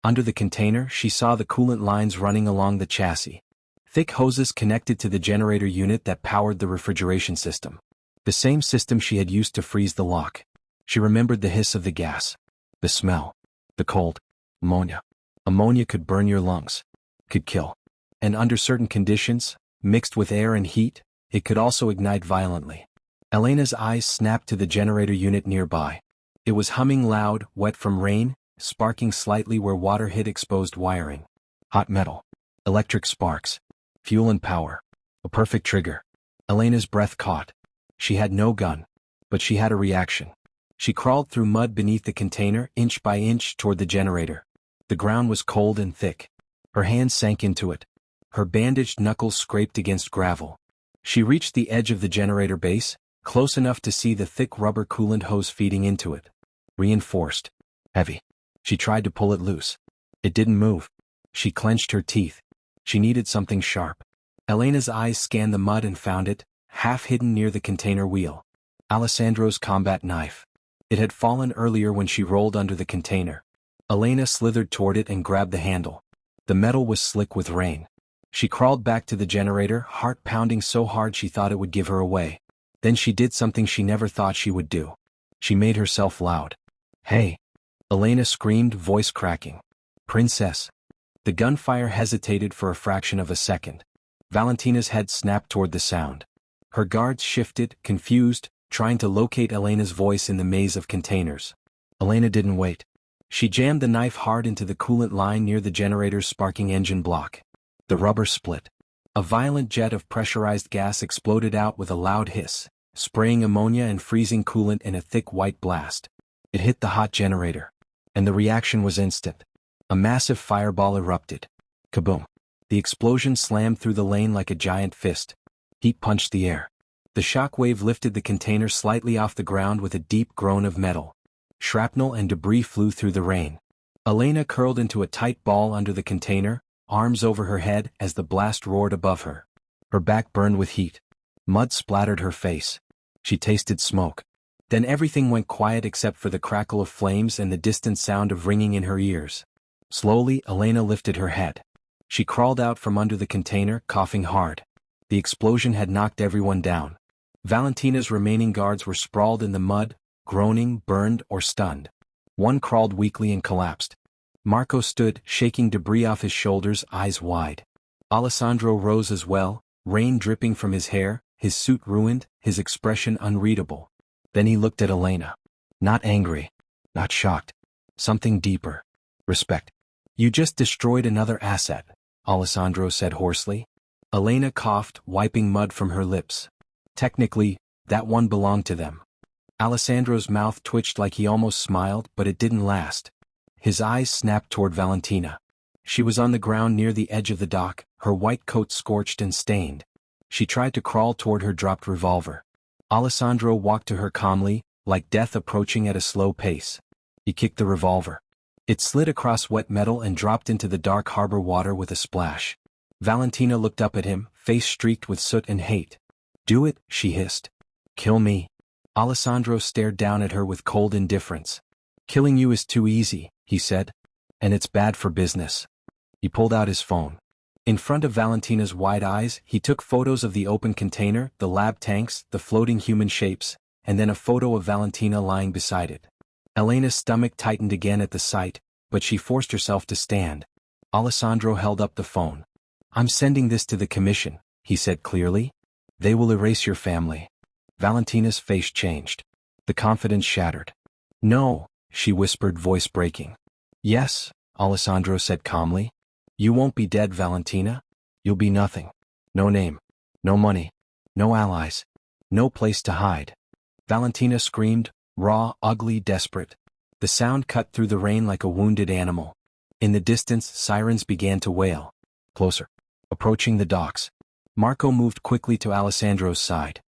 Under the container, she saw the coolant lines running along the chassis. Thick hoses connected to the generator unit that powered the refrigeration system. The same system she had used to freeze the lock. She remembered the hiss of the gas. The smell. The cold. Ammonia. Ammonia could burn your lungs. Could kill. And under certain conditions, mixed with air and heat, it could also ignite violently. Elena's eyes snapped to the generator unit nearby. It was humming loud, wet from rain, sparking slightly where water hit exposed wiring. Hot metal. Electric sparks. Fuel and power. A perfect trigger. Elena's breath caught. She had no gun. But she had a reaction. She crawled through mud beneath the container, inch by inch, toward the generator. The ground was cold and thick. Her hands sank into it. Her bandaged knuckles scraped against gravel. She reached the edge of the generator base, close enough to see the thick rubber coolant hose feeding into it. Reinforced. Heavy. She tried to pull it loose. It didn't move. She clenched her teeth. She needed something sharp. Elena's eyes scanned the mud and found it, half hidden near the container wheel. Alessandro's combat knife. It had fallen earlier when she rolled under the container. Elena slithered toward it and grabbed the handle. The metal was slick with rain. She crawled back to the generator, heart pounding so hard she thought it would give her away. Then she did something she never thought she would do. She made herself loud. "Hey!" Elena screamed, voice cracking. "Princess!" The gunfire hesitated for a fraction of a second. Valentina's head snapped toward the sound. Her guards shifted, confused, trying to locate Elena's voice in the maze of containers. Elena didn't wait. She jammed the knife hard into the coolant line near the generator's sparking engine block. The rubber split. A violent jet of pressurized gas exploded out with a loud hiss, spraying ammonia and freezing coolant in a thick white blast. It hit the hot generator, and the reaction was instant. A massive fireball erupted. Kaboom. The explosion slammed through the lane like a giant fist. Heat punched the air. The shock wave lifted the container slightly off the ground with a deep groan of metal. Shrapnel and debris flew through the rain. Elena curled into a tight ball under the container, arms over her head as the blast roared above her. Her back burned with heat. Mud splattered her face. She tasted smoke. Then everything went quiet except for the crackle of flames and the distant sound of ringing in her ears. Slowly, Elena lifted her head. She crawled out from under the container, coughing hard. The explosion had knocked everyone down. Valentina's remaining guards were sprawled in the mud, groaning, burned, or stunned. One crawled weakly and collapsed. Marco stood, shaking debris off his shoulders, eyes wide. Alessandro rose as well, rain dripping from his hair, his suit ruined, his expression unreadable. Then he looked at Elena. Not angry. Not shocked. Something deeper. Respect. You just destroyed another asset, Alessandro said hoarsely. Elena coughed, wiping mud from her lips. Technically, that one belonged to them. Alessandro's mouth twitched like he almost smiled, but it didn't last. His eyes snapped toward Valentina. She was on the ground near the edge of the dock, her white coat scorched and stained. She tried to crawl toward her dropped revolver. Alessandro walked to her calmly, like death approaching at a slow pace. He kicked the revolver. It slid across wet metal and dropped into the dark harbor water with a splash. Valentina looked up at him, face streaked with soot and hate. Do it, she hissed. Kill me. Alessandro stared down at her with cold indifference. Killing you is too easy, he said. And it's bad for business. He pulled out his phone. In front of Valentina's wide eyes, he took photos of the open container, the lab tanks, the floating human shapes, and then a photo of Valentina lying beside it. Elena's stomach tightened again at the sight, but she forced herself to stand. Alessandro held up the phone. I'm sending this to the commission, he said clearly. They will erase your family. Valentina's face changed. The confidence shattered. No, she whispered, voice breaking. Yes, Alessandro said calmly. You won't be dead, Valentina. You'll be nothing. No name. No money. No allies. No place to hide. Valentina screamed, raw, ugly, desperate. The sound cut through the rain like a wounded animal. In the distance, sirens began to wail. Closer. Approaching the docks. Marco moved quickly to Alessandro's side.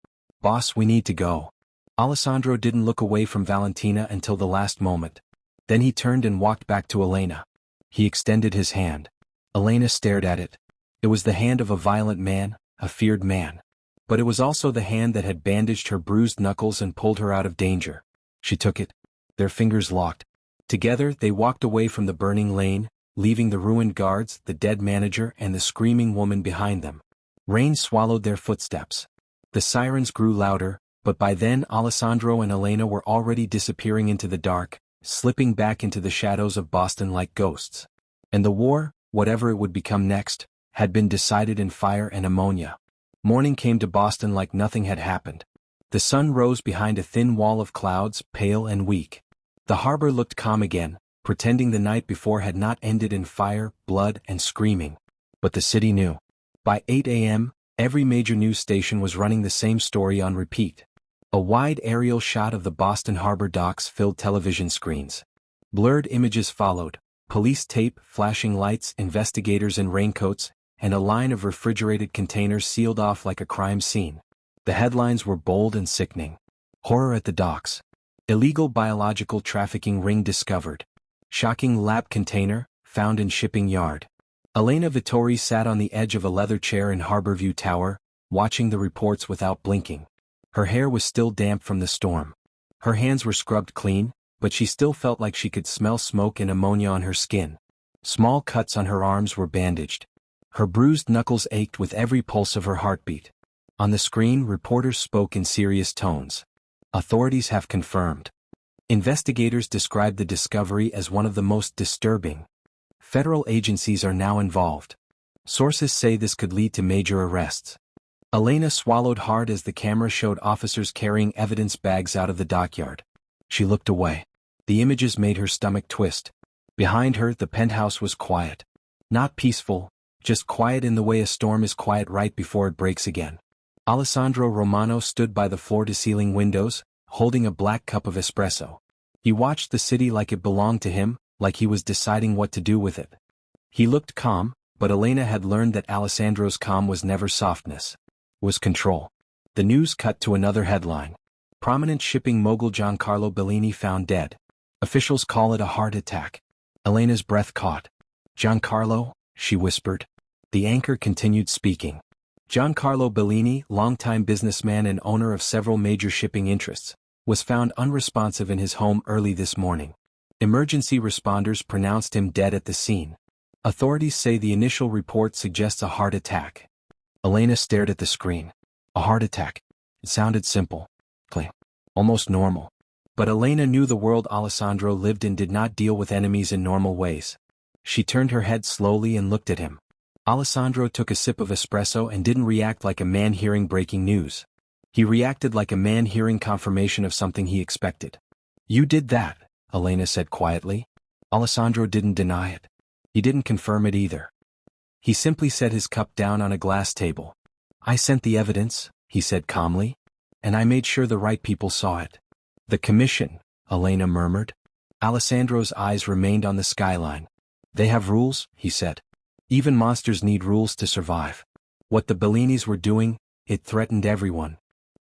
Boss, we need to go. Alessandro didn't look away from Valentina until the last moment. Then he turned and walked back to Elena. He extended his hand. Elena stared at it. It was the hand of a violent man, a feared man. But it was also the hand that had bandaged her bruised knuckles and pulled her out of danger. She took it. Their fingers locked. Together, they walked away from the burning lane, leaving the ruined guards, the dead manager, and the screaming woman behind them. Rain swallowed their footsteps. The sirens grew louder, but by then Alessandro and Elena were already disappearing into the dark, slipping back into the shadows of Boston like ghosts. And the war, whatever it would become next, had been decided in fire and ammonia. Morning came to Boston like nothing had happened. The sun rose behind a thin wall of clouds, pale and weak. The harbor looked calm again, pretending the night before had not ended in fire, blood, and screaming. But the city knew. By 8 a.m., every major news station was running the same story on repeat. A wide aerial shot of the Boston harbor docks filled television screens. Blurred images followed, police tape, flashing lights, investigators in raincoats, and a line of refrigerated containers sealed off like a crime scene. The headlines were bold and sickening. Horror at the docks. Illegal biological trafficking ring discovered. Shocking lab container, found in shipping yard. Elena Vittori sat on the edge of a leather chair in Harborview Tower, watching the reports without blinking. Her hair was still damp from the storm. Her hands were scrubbed clean, but she still felt like she could smell smoke and ammonia on her skin. Small cuts on her arms were bandaged. Her bruised knuckles ached with every pulse of her heartbeat. On the screen, reporters spoke in serious tones. Authorities have confirmed. Investigators described the discovery as one of the most disturbing. Federal agencies are now involved. Sources say this could lead to major arrests. Elena swallowed hard as the camera showed officers carrying evidence bags out of the dockyard. She looked away. The images made her stomach twist. Behind her, the penthouse was quiet. Not peaceful, just quiet in the way a storm is quiet right before it breaks again. Alessandro Romano stood by the floor-to-ceiling windows, holding a black cup of espresso. He watched the city like it belonged to him, like he was deciding what to do with it. He looked calm, but Elena had learned that Alessandro's calm was never softness. Was control. The news cut to another headline. Prominent shipping mogul Giancarlo Bellini found dead. Officials call it a heart attack. Elena's breath caught. Giancarlo, she whispered. The anchor continued speaking. Giancarlo Bellini, longtime businessman and owner of several major shipping interests, was found unresponsive in his home early this morning. Emergency responders pronounced him dead at the scene. Authorities say the initial report suggests a heart attack. Elena stared at the screen. A heart attack. It sounded simple. Clean. Almost normal. But Elena knew the world Alessandro lived in did not deal with enemies in normal ways. She turned her head slowly and looked at him. Alessandro took a sip of espresso and didn't react like a man hearing breaking news. He reacted like a man hearing confirmation of something he expected. You did that, Elena said quietly. Alessandro didn't deny it. He didn't confirm it either. He simply set his cup down on a glass table. I sent the evidence, he said calmly. And I made sure the right people saw it. The commission, Elena murmured. Alessandro's eyes remained on the skyline. They have rules, he said. Even monsters need rules to survive. What the Bellinis were doing, it threatened everyone.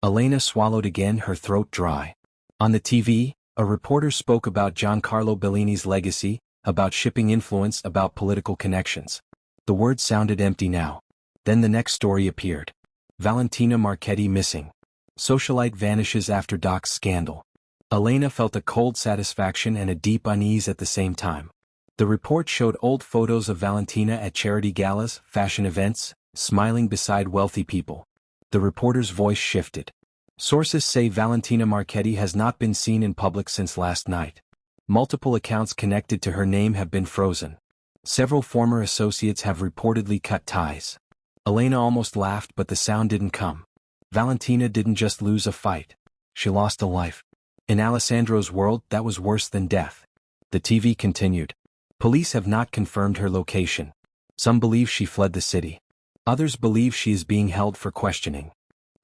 Elena swallowed again, her throat dry. On the TV, a reporter spoke about Giancarlo Bellini's legacy, about shipping influence, about political connections. The words sounded empty now. Then the next story appeared. Valentina Marchetti missing. Socialite vanishes after Doc's scandal. Elena felt a cold satisfaction and a deep unease at the same time. The report showed old photos of Valentina at charity galas, fashion events, smiling beside wealthy people. The reporter's voice shifted. Sources say Valentina Marchetti has not been seen in public since last night. Multiple accounts connected to her name have been frozen. Several former associates have reportedly cut ties. Elena almost laughed, but the sound didn't come. Valentina didn't just lose a fight. She lost a life. In Alessandro's world, that was worse than death. The TV continued. Police have not confirmed her location. Some believe she fled the city. Others believe she is being held for questioning.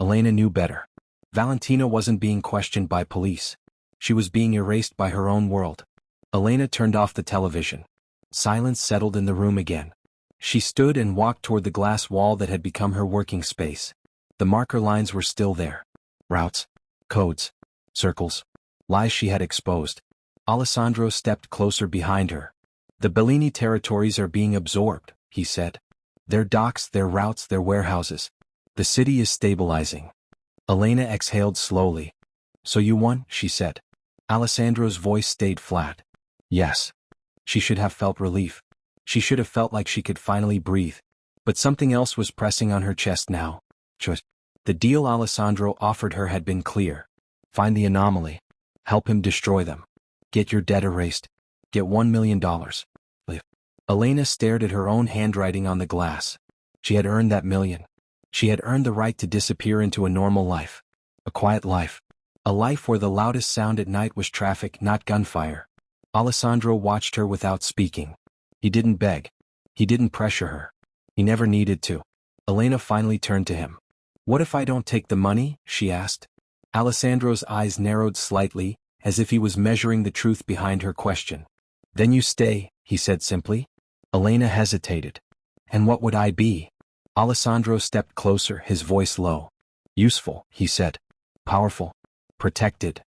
Elena knew better. Valentina wasn't being questioned by police. She was being erased by her own world. Elena turned off the television. Silence settled in the room again. She stood and walked toward the glass wall that had become her working space. The marker lines were still there. Routes, codes, circles, lies she had exposed. Alessandro stepped closer behind her. The Bellini territories are being absorbed, he said. Their docks, their routes, their warehouses. The city is stabilizing. Elena exhaled slowly. So you won, she said. Alessandro's voice stayed flat. Yes. She should have felt relief. She should have felt like she could finally breathe. But something else was pressing on her chest now. Just. The deal Alessandro offered her had been clear. Find the anomaly. Help him destroy them. Get your debt erased. Get $1 million. Live. Elena stared at her own handwriting on the glass. She had earned that million. She had earned the right to disappear into a normal life. A quiet life. A life where the loudest sound at night was traffic, not gunfire. Alessandro watched her without speaking. He didn't beg. He didn't pressure her. He never needed to. Elena finally turned to him. What if I don't take the money? She asked. Alessandro's eyes narrowed slightly, as if he was measuring the truth behind her question. Then you stay, he said simply. Elena hesitated. And what would I be? Alessandro stepped closer, his voice low. Useful, he said. Powerful. Protected.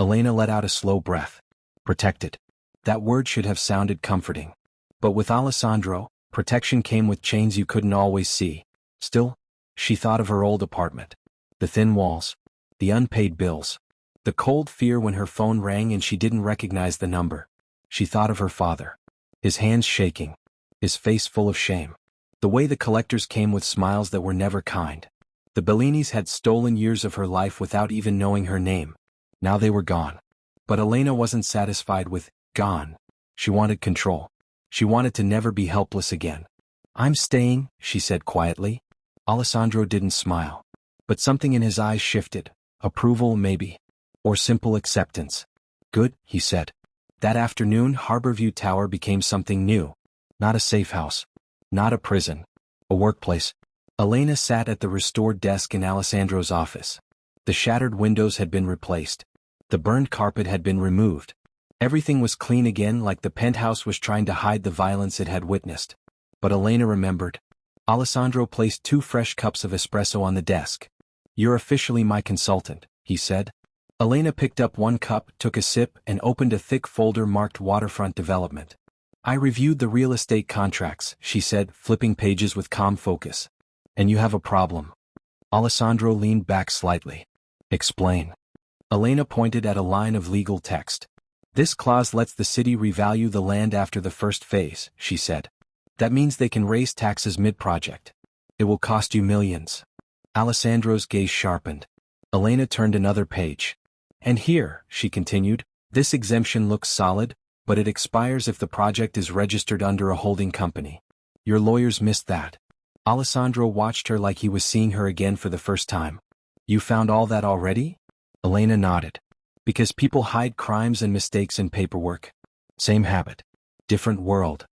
Elena let out a slow breath. Protected. That word should have sounded comforting. But with Alessandro, protection came with chains you couldn't always see. Still, she thought of her old apartment. The thin walls. The unpaid bills. The cold fear when her phone rang and she didn't recognize the number. She thought of her father. His hands shaking. His face full of shame. The way the collectors came with smiles that were never kind. The Bellinis had stolen years of her life without even knowing her name. Now they were gone. But Elena wasn't satisfied with gone. She wanted control. She wanted to never be helpless again. I'm staying, she said quietly. Alessandro didn't smile. But something in his eyes shifted. Approval, maybe. Or simple acceptance. Good, he said. That afternoon, Harborview Tower became something new. Not a safe house. Not a prison. A workplace. Elena sat at the restored desk in Alessandro's office. The shattered windows had been replaced. The burned carpet had been removed. Everything was clean again, like the penthouse was trying to hide the violence it had witnessed. But Elena remembered. Alessandro placed 2 fresh cups of espresso on the desk. "You're officially my consultant," he said. Elena picked up 1 cup, took a sip, and opened a thick folder marked Waterfront Development. "I reviewed the real estate contracts," she said, flipping pages with calm focus. "And you have a problem." Alessandro leaned back slightly. "Explain." Elena pointed at a line of legal text. "This clause lets the city revalue the land after the first phase," she said. "That means they can raise taxes mid-project. It will cost you millions." Alessandro's gaze sharpened. Elena turned another page. "And here," she continued, "this exemption looks solid, but it expires if the project is registered under a holding company. Your lawyers missed that." Alessandro watched her like he was seeing her again for the first time. "You found all that already?" Elena nodded. "Because people hide crimes and mistakes in paperwork. Same habit. Different world."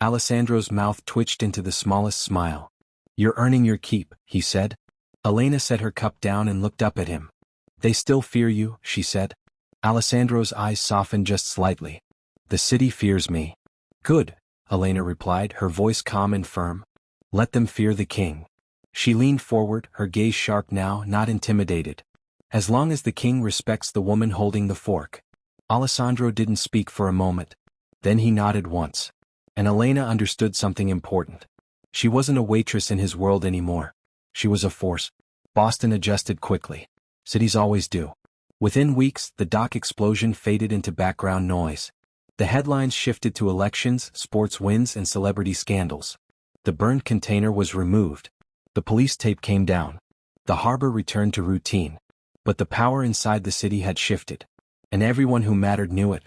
Alessandro's mouth twitched into the smallest smile. "You're earning your keep," he said. Elena set her cup down and looked up at him. "They still fear you," she said. Alessandro's eyes softened just slightly. "The city fears me." "Good," Elena replied, her voice calm and firm. "Let them fear the king." She leaned forward, her gaze sharp now, not intimidated. "As long as the king respects the woman holding the fork." Alessandro didn't speak for a moment. Then he nodded once. And Elena understood something important. She wasn't a waitress in his world anymore. She was a force. Boston adjusted quickly. Cities always do. Within weeks, the dock explosion faded into background noise. The headlines shifted to elections, sports wins, and celebrity scandals. The burned container was removed. The police tape came down. The harbor returned to routine. But the power inside the city had shifted. And everyone who mattered knew it.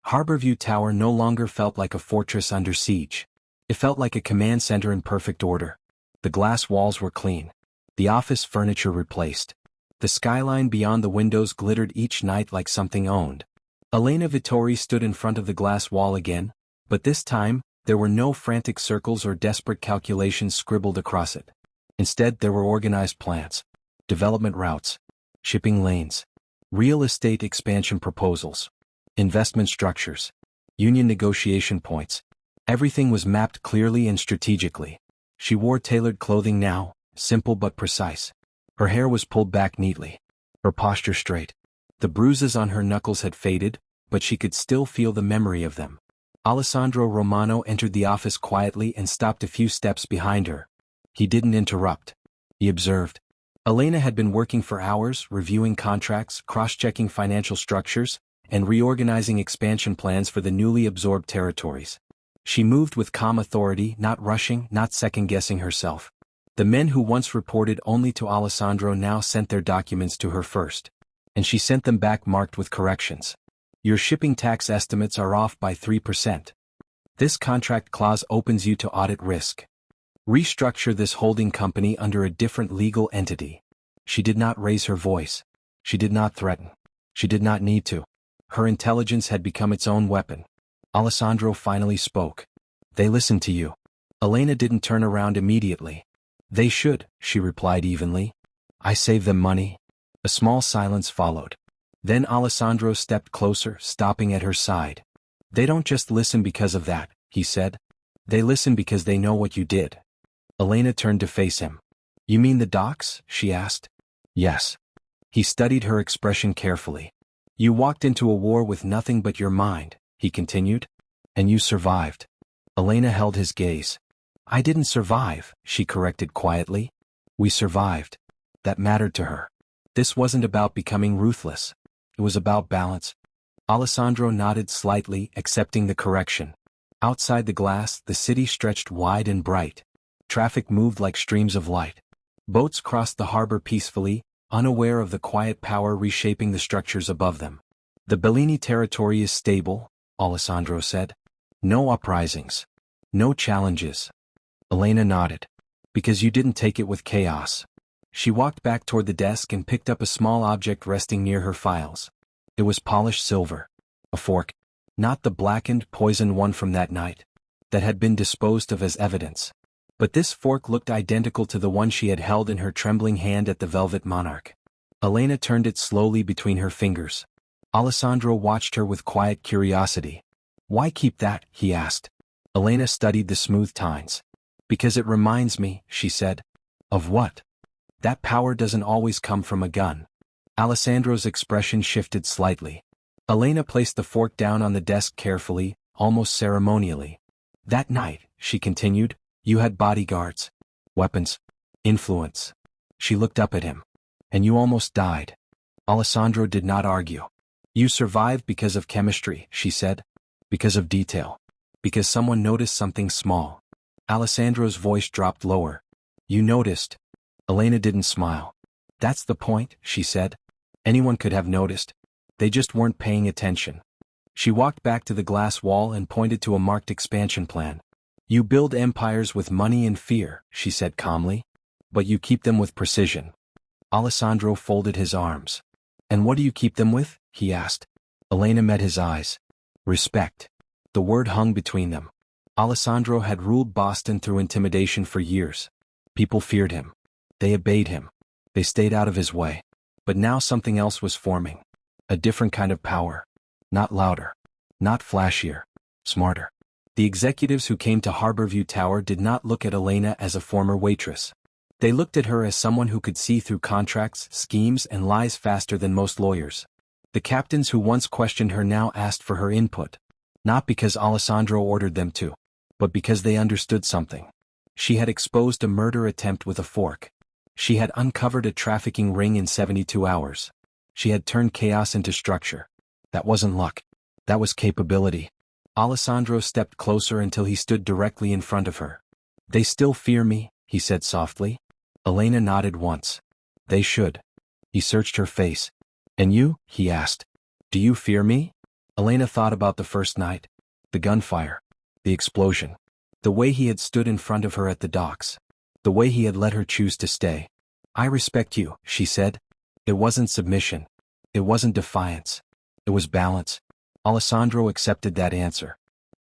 Harborview Tower no longer felt like a fortress under siege. It felt like a command center in perfect order. The glass walls were clean. The office furniture replaced. The skyline beyond the windows glittered each night like something owned. Elena Vittori stood in front of the glass wall again, but this time, there were no frantic circles or desperate calculations scribbled across it. Instead, there were organized plans, development routes, shipping lanes, real estate expansion proposals, investment structures, union negotiation points. Everything was mapped clearly and strategically. She wore tailored clothing now, simple but precise. Her hair was pulled back neatly. Her posture straight. The bruises on her knuckles had faded, but she could still feel the memory of them. Alessandro Romano entered the office quietly and stopped a few steps behind her. He didn't interrupt. He observed. Elena had been working for hours, reviewing contracts, cross-checking financial structures, and reorganizing expansion plans for the newly absorbed territories. She moved with calm authority, not rushing, not second-guessing herself. The men who once reported only to Alessandro now sent their documents to her first. And she sent them back marked with corrections. Your shipping tax estimates are off by 3%. This contract clause opens you to audit risk. Restructure this holding company under a different legal entity. She did not raise her voice. She did not threaten. She did not need to. Her intelligence had become its own weapon. Alessandro finally spoke. They listened to you. Elena didn't turn around immediately. They should, she replied evenly. I save them money. A small silence followed. Then Alessandro stepped closer, stopping at her side. They don't just listen because of that, he said. They listen because they know what you did. Elena turned to face him. You mean the docks? She asked. Yes. He studied her expression carefully. You walked into a war with nothing but your mind, he continued. And you survived. Elena held his gaze. I didn't survive, she corrected quietly. We survived. That mattered to her. This wasn't about becoming ruthless. It was about balance. Alessandro nodded slightly, accepting the correction. Outside the glass, the city stretched wide and bright. Traffic moved like streams of light. Boats crossed the harbor peacefully, unaware of the quiet power reshaping the structures above them. The Bellini territory is stable, Alessandro said. No uprisings. No challenges. Elena nodded. Because you didn't take it with chaos. She walked back toward the desk and picked up a small object resting near her files. It was polished silver. A fork. Not the blackened, poisoned one from that night, that had been disposed of as evidence. But this fork looked identical to the one she had held in her trembling hand at the Velvet Monarch. Elena turned it slowly between her fingers. Alessandro watched her with quiet curiosity. "Why keep that?" he asked. Elena studied the smooth tines. "Because it reminds me," she said. "Of what?" "That power doesn't always come from a gun." Alessandro's expression shifted slightly. Elena placed the fork down on the desk carefully, almost ceremonially. "That night," she continued, "you had bodyguards, weapons, influence." She looked up at him. "And you almost died." Alessandro did not argue. "You survived because of chemistry," she said. "Because of detail. Because someone noticed something small." Alessandro's voice dropped lower. "You noticed." Elena didn't smile. "That's the point," she said. "Anyone could have noticed. They just weren't paying attention." She walked back to the glass wall and pointed to a marked expansion plan. "You build empires with money and fear," she said calmly. "But you keep them with precision." Alessandro folded his arms. "And what do you keep them with?" he asked. Elena met his eyes. "Respect." The word hung between them. Alessandro had ruled Boston through intimidation for years. People feared him. They obeyed him. They stayed out of his way. But now something else was forming. A different kind of power. Not louder. Not flashier. Smarter. The executives who came to Harborview Tower did not look at Elena as a former waitress. They looked at her as someone who could see through contracts, schemes, and lies faster than most lawyers. The captains who once questioned her now asked for her input. Not because Alessandro ordered them to, but because they understood something. She had exposed a murder attempt with a fork. She had uncovered a trafficking ring in 72 hours. She had turned chaos into structure. That wasn't luck. That was capability. Alessandro stepped closer until he stood directly in front of her. "They still fear me," he said softly. Elena nodded once. "They should." He searched her face. "And you?" he asked. "Do you fear me?" Elena thought about the first night. The gunfire. The explosion. The way he had stood in front of her at the docks. The way he had let her choose to stay. "I respect you," she said. It wasn't submission. It wasn't defiance. It was balance. Alessandro accepted that answer.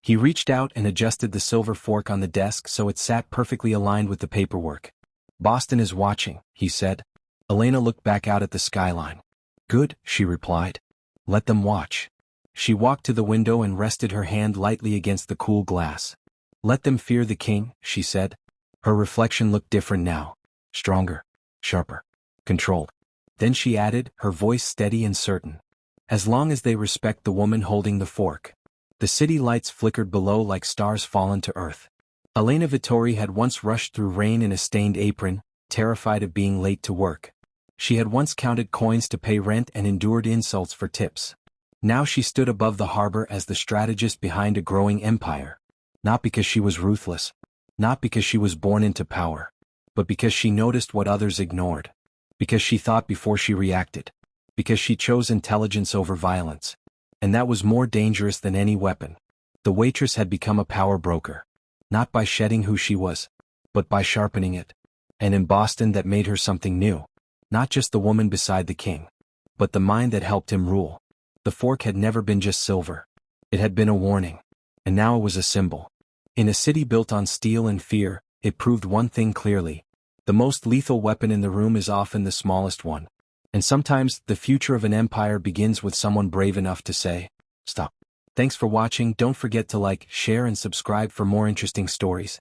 He reached out and adjusted the silver fork on the desk so it sat perfectly aligned with the paperwork. "Boston is watching," he said. Elena looked back out at the skyline. "Good," she replied. "Let them watch." She walked to the window and rested her hand lightly against the cool glass. "Let them fear the king," she said. Her reflection looked different now. Stronger. Sharper. Controlled. Then she added, her voice steady and certain. "As long as they respect the woman holding the fork." The city lights flickered below like stars fallen to earth. Elena Vittori had once rushed through rain in a stained apron, terrified of being late to work. She had once counted coins to pay rent and endured insults for tips. Now she stood above the harbor as the strategist behind a growing empire. Not because she was ruthless. Not because she was born into power. But because she noticed what others ignored. Because she thought before she reacted. Because she chose intelligence over violence. And that was more dangerous than any weapon. The waitress had become a power broker. Not by shedding who she was, but by sharpening it. And in Boston that made her something new. Not just the woman beside the king, but the mind that helped him rule. The fork had never been just silver. It had been a warning. And now it was a symbol. In a city built on steel and fear, it proved one thing clearly. The most lethal weapon in the room is often the smallest one. And sometimes, the future of an empire begins with someone brave enough to say, "Stop." Thanks for watching. Don't forget to like, share and subscribe for more interesting stories.